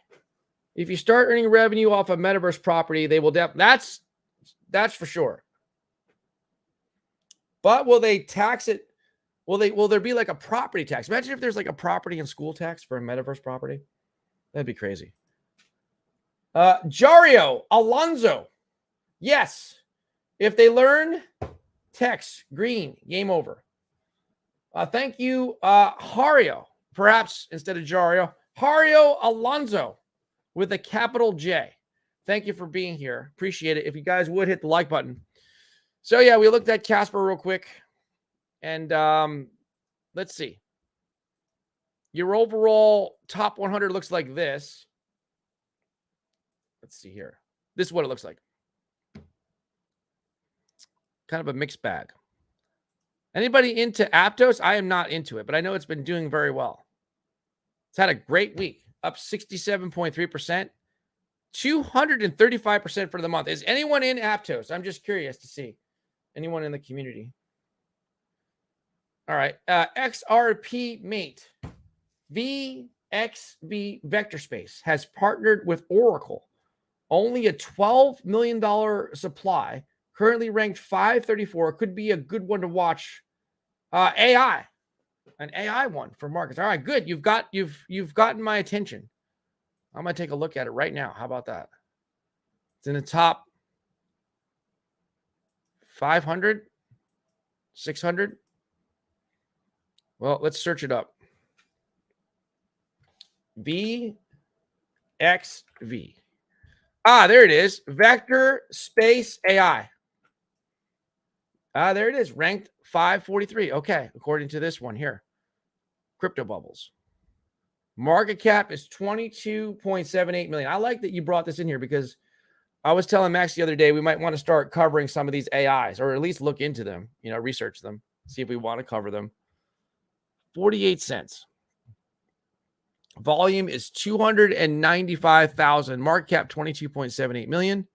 If you start earning revenue off a metaverse property, they will that's for sure. But will they tax it? Will there be like a property tax? Imagine if there's like a property and school tax for a metaverse property. That'd be crazy. Jario Alonso. Yes. If they learn text, green, game over. Thank you, Hario. Perhaps instead of Jario, Hario Alonso with a capital J. Thank you for being here. Appreciate it. If you guys would hit the like button. So yeah, we looked at Casper real quick. And let's see. Your overall top 100 looks like this. Let's see here. This is what it looks like. Kind of a mixed bag. Anybody into Aptos? I am not into it, but I know it's been doing very well. It's had a great week, up 67.3%, 235% for the month. Is anyone in Aptos? I'm just curious to see. Anyone in the community? All right. XRP Mate. VXV Vector Space has partnered with Oracle. Only a $12 million supply. Currently ranked 534. Could be a good one to watch. AI. An AI one for markets. All right, good. You've gotten my attention. I'm going to take a look at it right now. How about that? It's in the top 500, 600. Well, let's search it up. VXV. There it is. Vector Space AI. There it is. Ranked 543. Okay, according to this one here. Crypto Bubbles. Market cap is 22.78 million. I like that you brought this in here because I was telling Max the other day we might want to start covering some of these AIs, or at least look into them, research them, see if we want to cover them. 48 cents. Volume is 295,000. Market cap 22.78 million.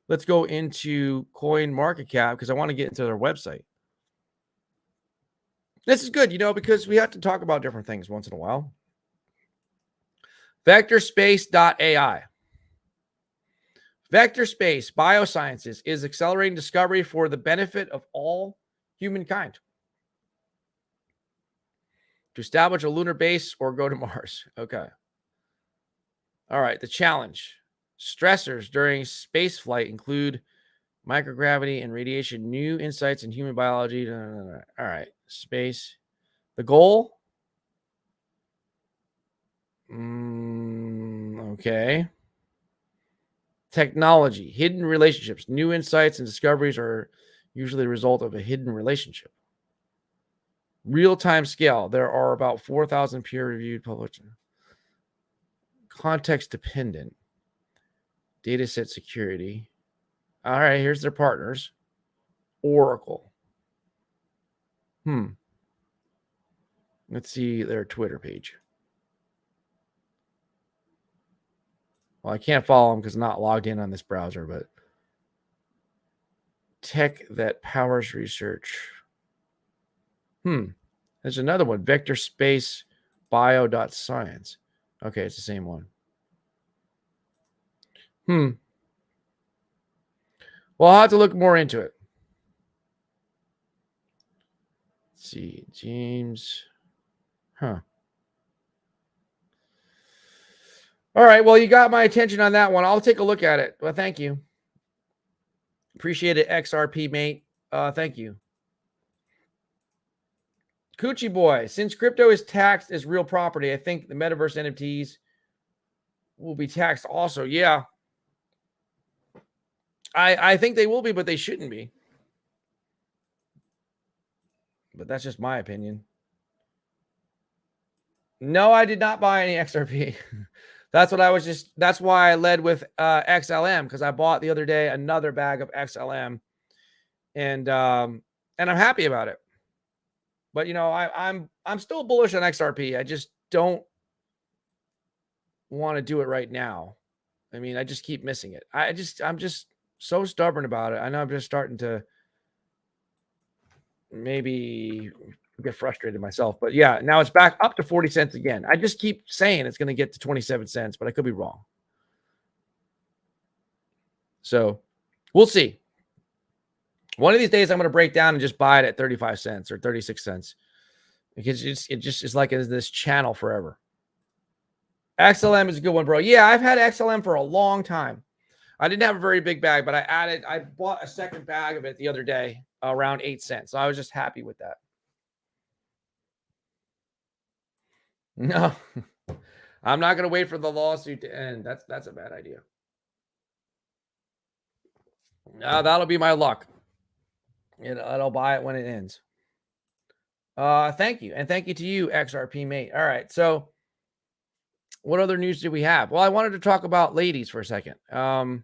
Let's go into Coin Market Cap because I want to get into their website. This is good, because we have to talk about different things once in a while. Vectorspace.ai. Vectorspace Biosciences is accelerating discovery for the benefit of all humankind. To establish a lunar base or go to Mars. Okay. All right. The challenge. Stressors during space flight include microgravity and radiation, new insights in human biology. All right. Space. The goal. Okay. Technology. Hidden relationships. New insights and discoveries are usually the result of a hidden relationship. Real-time scale. There are about 4,000 peer-reviewed published. Context-dependent. Dataset security. All right, here's their partners. Oracle. Let's see their Twitter page. Well, I can't follow them because I'm not logged in on this browser, but tech that powers research. There's another one, Vector Space Bio.Science. Okay, it's the same one. Well, I'll have to look more into it. Let's see, James. All right, well, you got my attention on that one. I'll take a look at it. Well, thank you. Appreciate it, XRP, mate. Thank you. Coochie Boy, since crypto is taxed as real property, I think the metaverse NFTs will be taxed also. Yeah. I think they will be, but they shouldn't be. But that's just my opinion. No, I did not buy any XRP. That's why I led with XLM, because I bought the other day another bag of XLM, and I'm happy about it. But I'm still bullish on XRP. I just don't want to do it right now. I mean, I just keep missing it. I'm just so stubborn about it. I know I'm just starting to maybe get frustrated myself, but yeah, now it's back up to 40 cents again. I just keep saying it's going to get to 27 cents, but I could be wrong. So we'll see. One of these days I'm going to break down and just buy it at 35 cents or 36 cents because it just is like this channel forever. XLM is a good one, bro. Yeah, I've had XLM for a long time. I didn't have a very big bag, but I bought a second bag of it the other day around 8 cents. So I was just happy with that. No, I'm not going to wait for the lawsuit to end. That's a bad idea. That'll be my luck. And I'll buy it when it ends. Thank you. And thank you to you, XRP mate. All right. So what other news do we have? Well, I wanted to talk about ladies for a second. And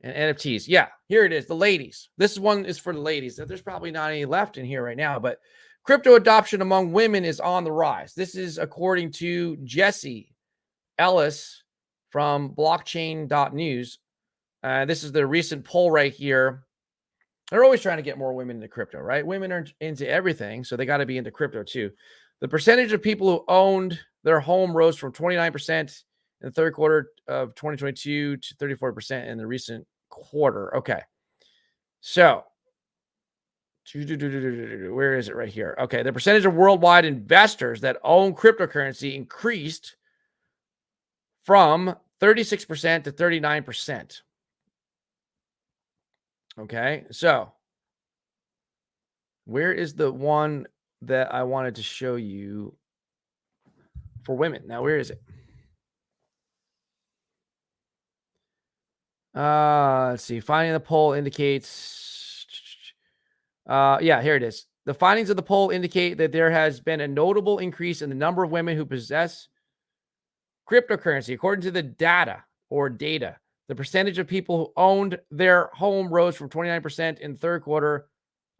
NFTs. Yeah, here it is. The ladies. This one is for the ladies. There's probably not any left in here right now, but crypto adoption among women is on the rise. This is according to Jesse Ellis from blockchain.news. This is the recent poll right here. They're always trying to get more women into crypto, right? Women are into everything, so they got to be into crypto too. The percentage of people who owned their home rose from 29% in the third quarter of 2022 to 34% in the recent quarter. Okay. So, where is it right here? Okay. The percentage of worldwide investors that own cryptocurrency increased from 36% to 39%. Okay. So, where is the one that I wanted to show you for women? Now, where is it? Let's see. Finding the poll indicates. Yeah, here it is. The findings of the poll indicate that there has been a notable increase in the number of women who possess cryptocurrency. According to the data, the percentage of people who owned their home rose from 29% in the third quarter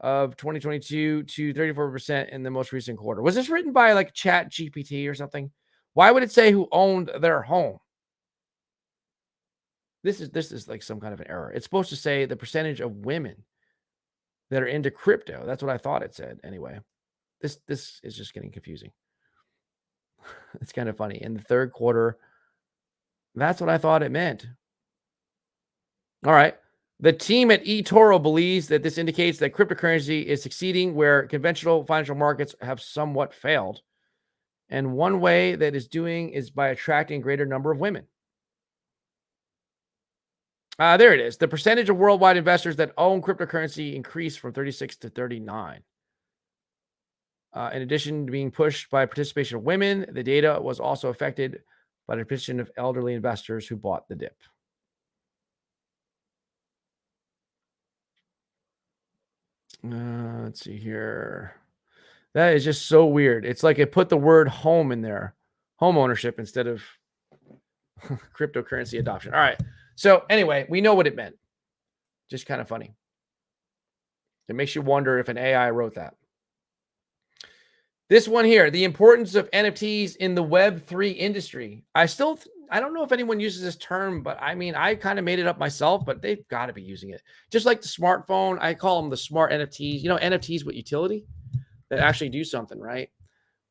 of 2022 to 34% in the most recent quarter. Was this written by like Chat GPT or something? Why would it say who owned their home? This is like some kind of an error. It's supposed to say the percentage of women that are into crypto. That's what I thought it said. Anyway, this is just getting confusing. It's kind of funny. In the third quarter, that's what I thought it meant. All right. The team at eToro believes that this indicates that cryptocurrency is succeeding where conventional financial markets have somewhat failed. And one way that is doing is by attracting a greater number of women. There it is. The percentage of worldwide investors that own cryptocurrency increased from 36 to 39. In addition to being pushed by participation of women, the data was also affected by the participation of elderly investors who bought the dip. Let's see here. That is just so weird. It's like it put the word home in there, home ownership instead of cryptocurrency adoption. All right. So anyway, we know what it meant. Just kind of funny. It makes you wonder if an AI wrote that. This one here, the importance of NFTs in the Web3 industry. I don't know if anyone uses this term, but I mean, I kind of made it up myself, but they've got to be using it. Just like the smartphone, I call them the smart NFTs. You know, NFTs with utility that actually do something, right?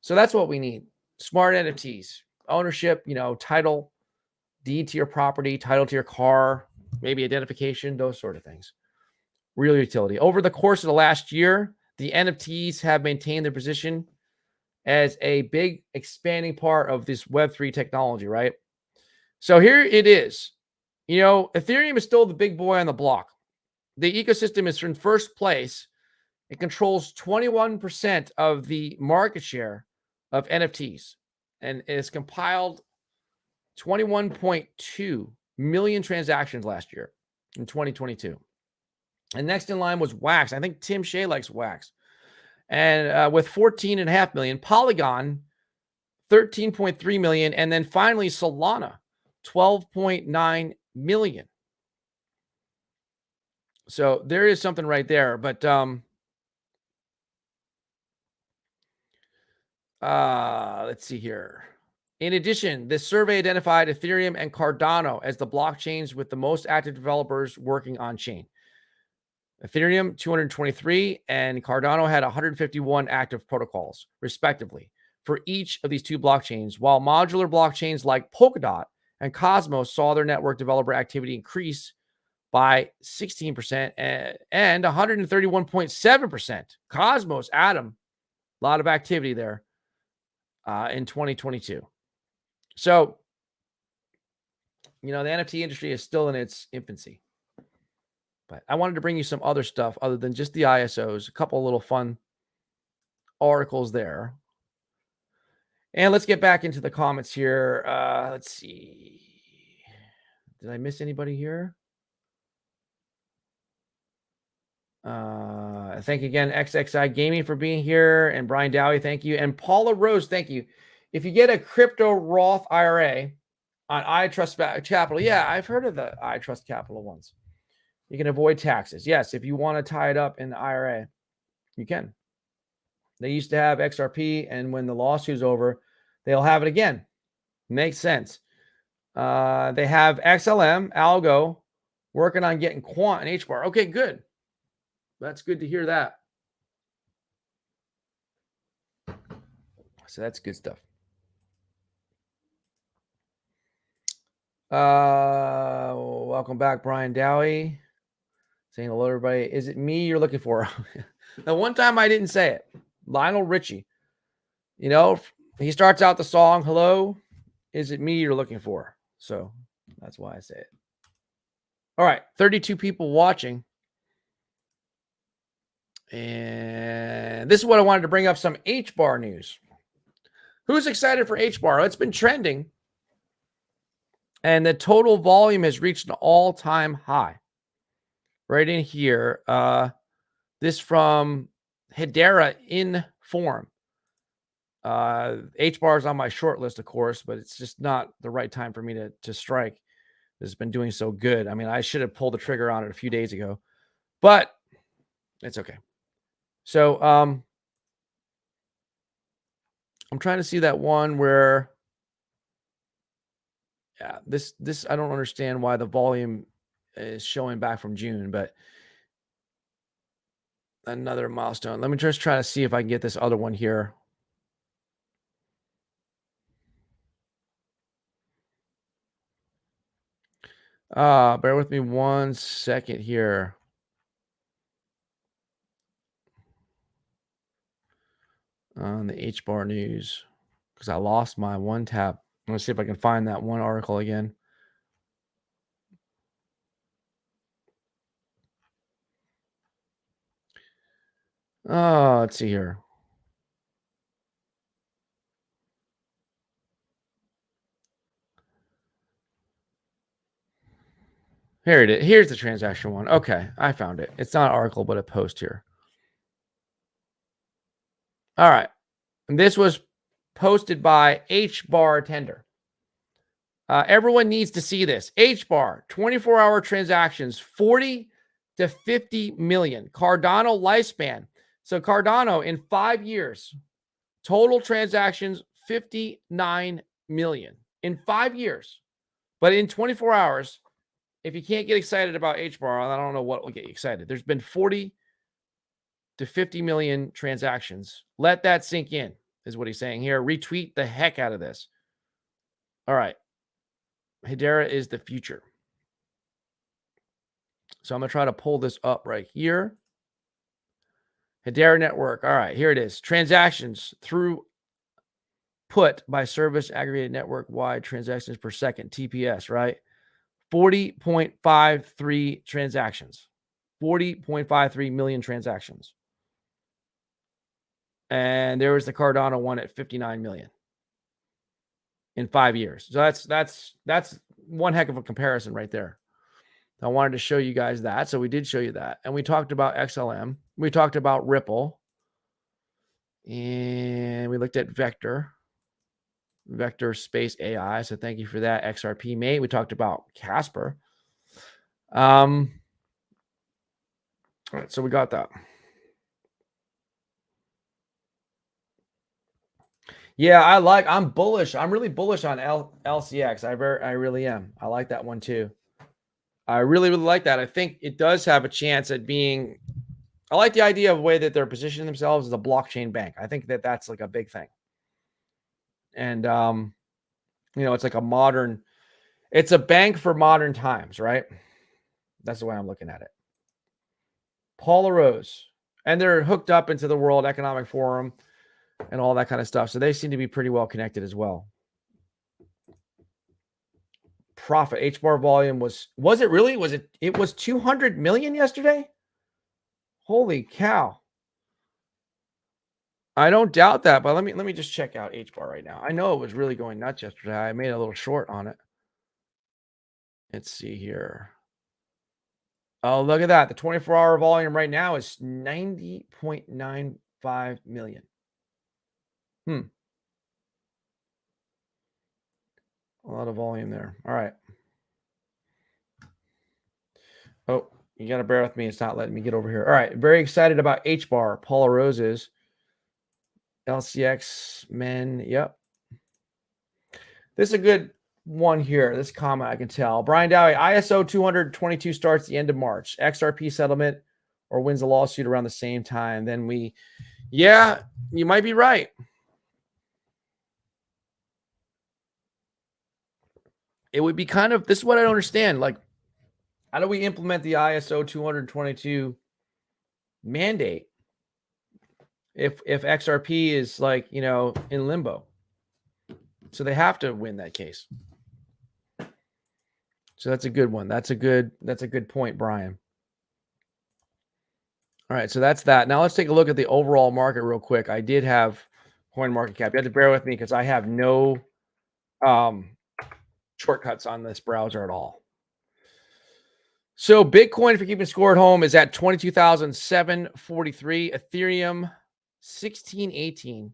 So that's what we need. Smart NFTs, ownership, title, deed to your property, title to your car, maybe identification, those sort of things. Real utility. Over the course of the last year, the NFTs have maintained their position as a big expanding part of this Web3 technology, right? So here it is. Ethereum is still the big boy on the block. The ecosystem is in first place. It controls 21% of the market share of NFTs and it's compiled 21.2 million transactions last year in 2022. And next in line was Wax. I think Tim Shea likes Wax. And with 14.5 million, Polygon, 13.3 million, and then finally Solana, 12.9 million. So there is something right there. But let's see here. In addition, this survey identified Ethereum and Cardano as the blockchains with the most active developers working on chain. Ethereum 223 and Cardano had 151 active protocols, respectively, for each of these two blockchains, while modular blockchains like Polkadot and Cosmos saw their network developer activity increase by 16% and 131.7%. Cosmos, Adam, a lot of activity there in 2022. So, the NFT industry is still in its infancy. But I wanted to bring you some other stuff other than just the ISOs, a couple of little fun articles there. And let's get back into the comments here. Let's see. Did I miss anybody here? Thank you again, XXI Gaming, for being here. And Brian Dowie, thank you. And Paula Rose, thank you. If you get a crypto Roth IRA on iTrust Capital, yeah, I've heard of the iTrust Capital ones. You can avoid taxes. Yes, if you want to tie it up in the IRA, you can. They used to have XRP, and when the lawsuit's over, they'll have it again. Makes sense. They have XLM, Algo, working on getting Quant and HBAR. Okay, good. That's good to hear that. So that's good stuff. Welcome back, Brian Dowie. Saying hello, everybody. Is it me you're looking for? The one time I didn't say it. Lionel Richie. He starts out the song, hello, is it me you're looking for? So that's why I say it. All right, 32 people watching. And this is what I wanted to bring up, some HBAR news. Who's excited for HBAR? It's been trending. And the total volume has reached an all-time high. Right in here. This from Hedera Inform. HBAR is on my short list, of course, but it's just not the right time for me to strike. It's been doing so good. I mean, I should have pulled the trigger on it a few days ago, but it's okay. So I'm trying to see that one where, yeah, this I don't understand why the volume is showing back from June, but another milestone. Let me just try to see if I can get this other one here. Bear with me 1 second here. On the HBAR news, because I lost my one tab. I'm gonna see if I can find that one article again. Oh, let's see here. Here it is. Here's the transaction one. Okay, I found it. It's not an article, but a post here. All right. And this was posted by HBAR Tender. Everyone needs to see this. HBAR, 24-hour transactions, 40 to 50 million. Cardano lifespan. So Cardano in 5 years, total transactions, 59 million in 5 years. But in 24 hours, if you can't get excited about HBAR, I don't know what will get you excited. There's been 40 to 50 million transactions. Let that sink in, is what he's saying here. Retweet the heck out of this. All right. Hedera is the future. So I'm going to try to pull this up right here. Hedera network. All right, here it is. Transactions through put by service aggregated network wide transactions per second, TPS, right? 40.53 transactions. 40.53 million transactions. And there was the Cardano one at 59 million in 5 years. So that's one heck of a comparison right there. I wanted to show you guys that. So we did show you that. And we talked about XLM. We talked about Ripple. And we looked at Vector Space AI. So thank you for that, XRP mate. We talked about Casper. All right, so we got that. Yeah, I'm bullish. I'm really bullish on LCX. I really am. I like that one too. I really, really like that. I think it does have a chance at being, I like the idea of the way that they're positioning themselves as a blockchain bank. I think that that's like a big thing. And, it's like it's a bank for modern times, right? That's the way I'm looking at it. Paula Rose. And they're hooked up into the World Economic Forum and all that kind of stuff. So they seem to be pretty well connected as well. Profit HBAR volume was it really? It was 200 million yesterday? Holy cow. I don't doubt that, but let me just check out HBAR right now. I know it was really going nuts yesterday. I made a little short on it. Let's see here. Oh, look at that. The 24-hour volume right now is 90.95 million. A lot of volume there. All right. Oh, you got to bear with me. It's not letting me get over here. All right. Very excited about HBAR. Paula Rose's. LCX, men. Yep. This is a good one here. This comment I can tell. Brian Dowie, ISO 222 starts the end of March. XRP settlement or wins a lawsuit around the same time. Then yeah, you might be right. It would be this is what I don't understand. Like, how do we implement the ISO 222 mandate if XRP is in limbo? So they have to win that case. So that's a good one. That's a good point, Brian. All right, so that's that. Now let's take a look at the overall market real quick. I did have coin market cap. You have to bear with me because I have no shortcuts on this browser at all. So Bitcoin, if you're keeping score at home, is at 22,743. Ethereum, 1618.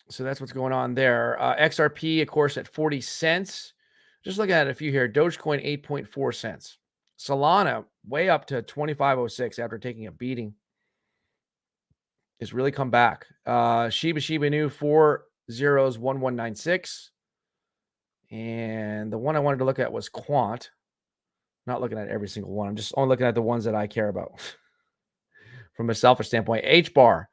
So that's what's going on there. XRP, of course, at 40 cents. Just looking at a few here. Dogecoin, 8.4 cents. Solana, way up to 25.06 after taking a beating. Has really come back. Shiba Inu, 401196. And the one I wanted to look at was Quant. Not looking at every single one. I'm just only looking at the ones that I care about from a selfish standpoint. HBAR,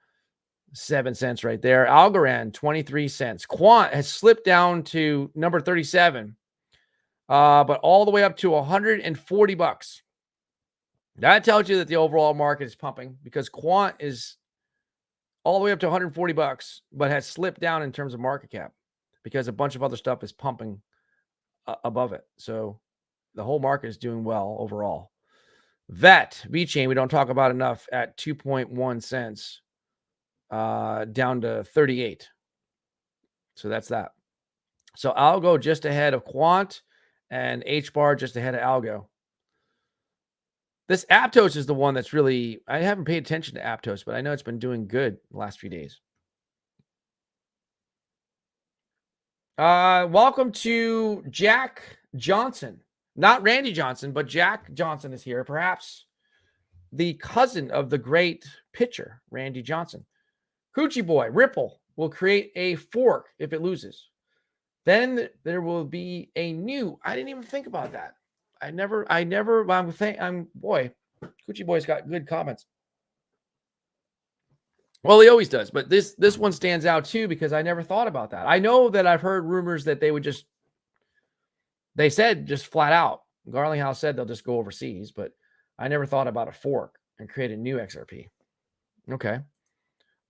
7 cents right there. Algorand, 23 cents. Quant has slipped down to number 37, but all the way up to 140 bucks. That tells you that the overall market is pumping because Quant is all the way up to 140 bucks, but has slipped down in terms of market cap because a bunch of other stuff is pumping above it. So the whole market is doing well overall. VeChain, we don't talk about enough, at 2.1 cents, down to 38. So that's that. So Algo just ahead of Quant and HBAR just ahead of Algo. This Aptos is the one that's really, I haven't paid attention to Aptos, but I know it's been doing good the last few days. Welcome to Jack Johnson. Not Randy Johnson, but Jack Johnson is here. Perhaps the cousin of the great pitcher, Randy Johnson. Coochie Boy, Ripple will create a fork if it loses. Then there will be a new, I didn't even think about that. Boy, Coochie Boy's got good comments. Well, he always does, but this one stands out too because I never thought about that. I know that I've heard rumors that they said just flat out, Garlinghouse said they'll just go overseas, but I never thought about a fork and create a new XRP. Okay.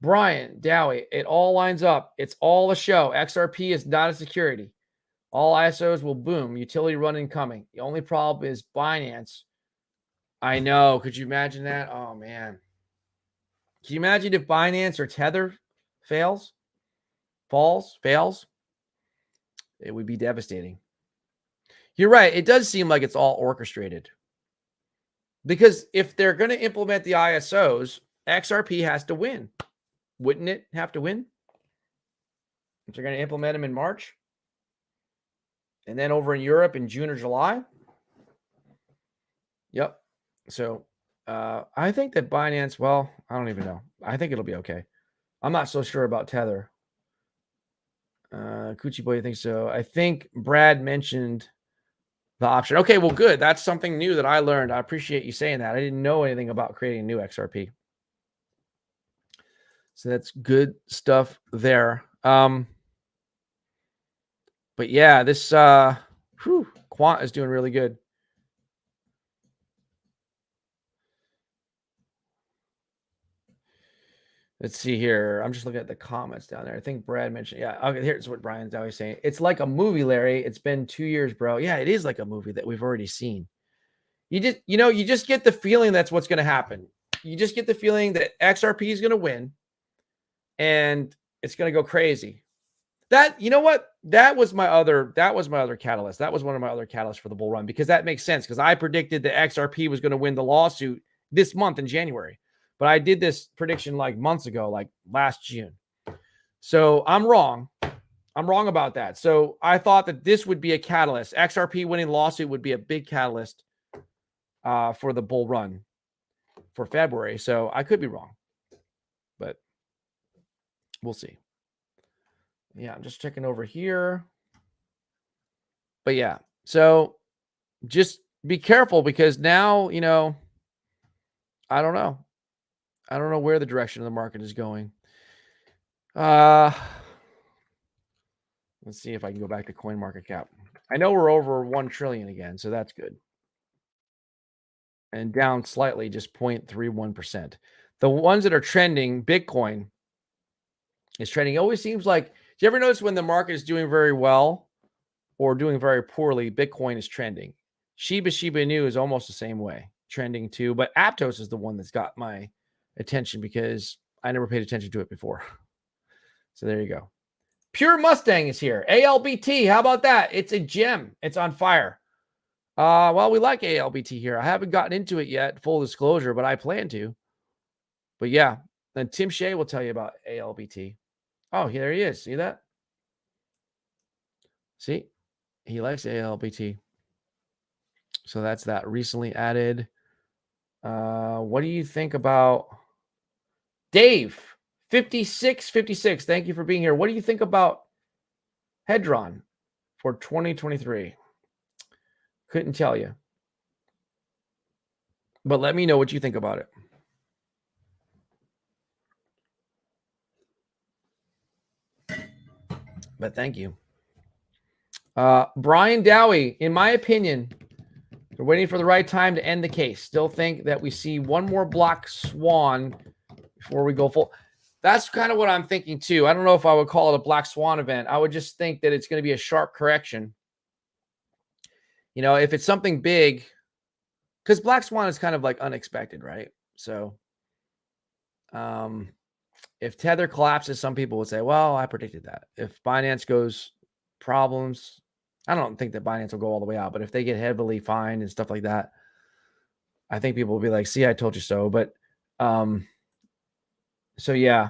Brian, Dowie, it all lines up. It's all a show. XRP is not a security. All ISOs will boom. Utility run incoming. The only problem is Binance. I know. Could you imagine that? Oh, man. Can you imagine if Binance or Tether fails? It would be devastating. You're right. It does seem like it's all orchestrated. Because if they're going to implement the ISOs, XRP has to win. Wouldn't it have to win? If they're going to implement them in March? And then over in Europe in June or July? Yep. So I think that Binance, well, I don't even know. I think it'll be okay. I'm not so sure about Tether. Coochie Boy thinks so. I think Brad mentioned the option. Okay, well, good. That's something new that I learned. I appreciate you saying that. I didn't know anything about creating a new XRP. So that's good stuff there. But yeah, this Quant is doing really good. Let's see here. I'm just looking at the comments down there. I think Brad mentioned, yeah. Okay, here's what Brian's always saying. It's like a movie, Larry. It's been 2 years, bro. Yeah, it is like a movie that we've already seen. You just get the feeling that's what's going to happen. You just get the feeling that XRP is going to win and it's going to go crazy. That, you know what? That was my other catalyst. That was one of my other catalysts for the bull run because that makes sense because I predicted that XRP was going to win the lawsuit this month in January. But I did this prediction like months ago, like last June. So I'm wrong. I'm wrong about that. So I thought that this would be a catalyst. XRP winning the lawsuit would be a big catalyst for the bull run for February. So I could be wrong, but we'll see. Yeah, I'm just checking over here. But yeah, so just be careful because now, I don't know. I don't know where the direction of the market is going. Let's see if I can go back to CoinMarketCap. I know we're over 1 trillion again, so that's good. And down slightly, just 0.31%. The ones that are trending, Bitcoin is trending. It always seems like, do you ever notice when the market is doing very well or doing very poorly, Bitcoin is trending? Shiba Inu is almost the same way, trending too. But Aptos is the one that's got my attention because I never paid attention to it before. So there you go. Pure Mustang is here. ALBT, how about that? It's a gem. It's on fire. Well, we like ALBT here. I haven't gotten into it yet, full disclosure, but I plan to. But yeah, then Tim Shea will tell you about ALBT. Oh, there he is. See that? See? He likes ALBT. So that's that. Recently added. What do you think about Dave? 5656. Thank you for being here. What do you think about Hedera for 2023? Couldn't tell you. But let me know what you think about it. But thank you. Brian Dowie, in my opinion, we're waiting for the right time to end the case. Still think that we see one more black swan before we go full. That's kind of what I'm thinking too. I don't know if I would call it a black swan event. I would just think that it's going to be a sharp correction. You know, if it's something big, because black swan is kind of like unexpected, right? So if Tether collapses, some people would say, well, I predicted that. If Binance goes problems, I don't think that Binance will go all the way out, but if they get heavily fined and stuff like that, I think people will be like, see, I told you so. But so yeah.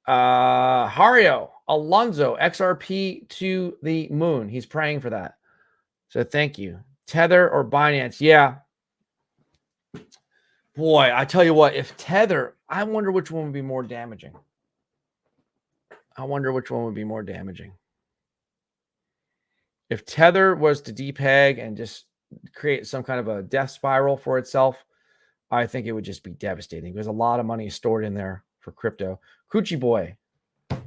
Hario Alonso, XRP to the moon. He's praying for that. So thank you. Tether or Binance? Yeah. Boy, I tell you what, if Tether, I wonder which one would be more damaging. If Tether was to depeg and just create some kind of a death spiral for itself, I think it would just be devastating because a lot of money is stored in there for crypto. Coochie boy,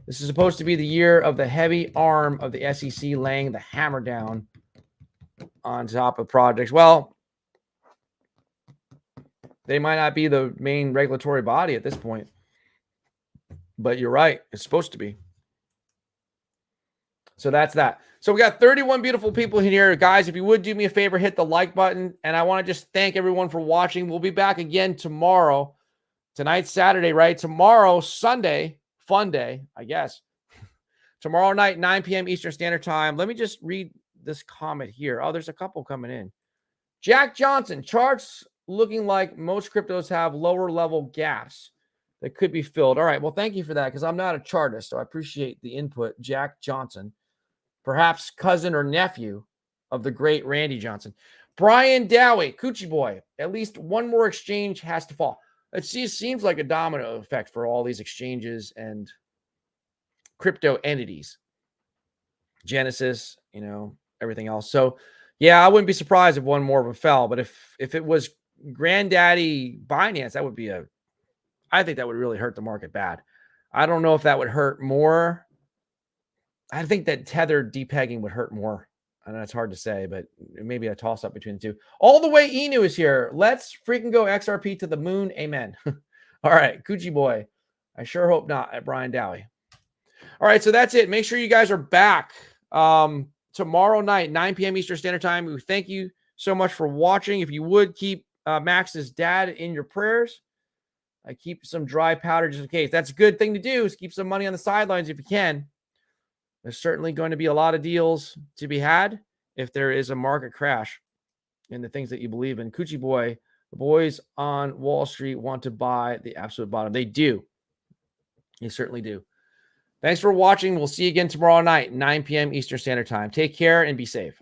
this is supposed to be the year of the heavy arm of the SEC laying the hammer down on top of projects. Well, they might not be the main regulatory body at this point, but you're right. It's supposed to be. So that's that. So we got 31 beautiful people in here. Guys, if you would do me a favor, hit the like button. And I want to just thank everyone for watching. We'll be back again tomorrow. Tonight's Saturday, right? Tomorrow, Sunday, fun day, I guess. Tomorrow night, 9 p.m. Eastern Standard Time. Let me just read this comment here. Oh, there's a couple coming in. Jack Johnson, charts looking like most cryptos have lower level gaps that could be filled. All right. Well, thank you for that because I'm not a chartist, so I appreciate the input. Jack Johnson, perhaps cousin or nephew of the great Randy Johnson. Brian Dowie, Coochie Boy, at least one more exchange has to fall. It seems like a domino effect for all these exchanges and crypto entities. Genesis, you know, everything else. So, yeah, I wouldn't be surprised if one more of them fell. But if it was granddaddy Binance, that would be I think that would really hurt the market bad. I don't know if that would hurt more. I think that Tether depegging would hurt more. I know it's hard to say, but maybe a toss up between the two. All the way Inu is here. Let's freaking go XRP to the moon. Amen. All right, Coochie Boy. I sure hope not at Brian Dowie. All right, so that's it. Make sure you guys are back tomorrow night, 9 p.m. Eastern Standard Time. We thank you so much for watching. If you would keep Max's dad in your prayers, I keep some dry powder just in case. That's a good thing to do, is keep some money on the sidelines if you can. There's certainly going to be a lot of deals to be had if there is a market crash in the things that you believe in. Coochie Boy, the boys on Wall Street want to buy the absolute bottom. They do. They certainly do. Thanks for watching. We'll see you again tomorrow night, 9 p.m. Eastern Standard Time. Take care and be safe.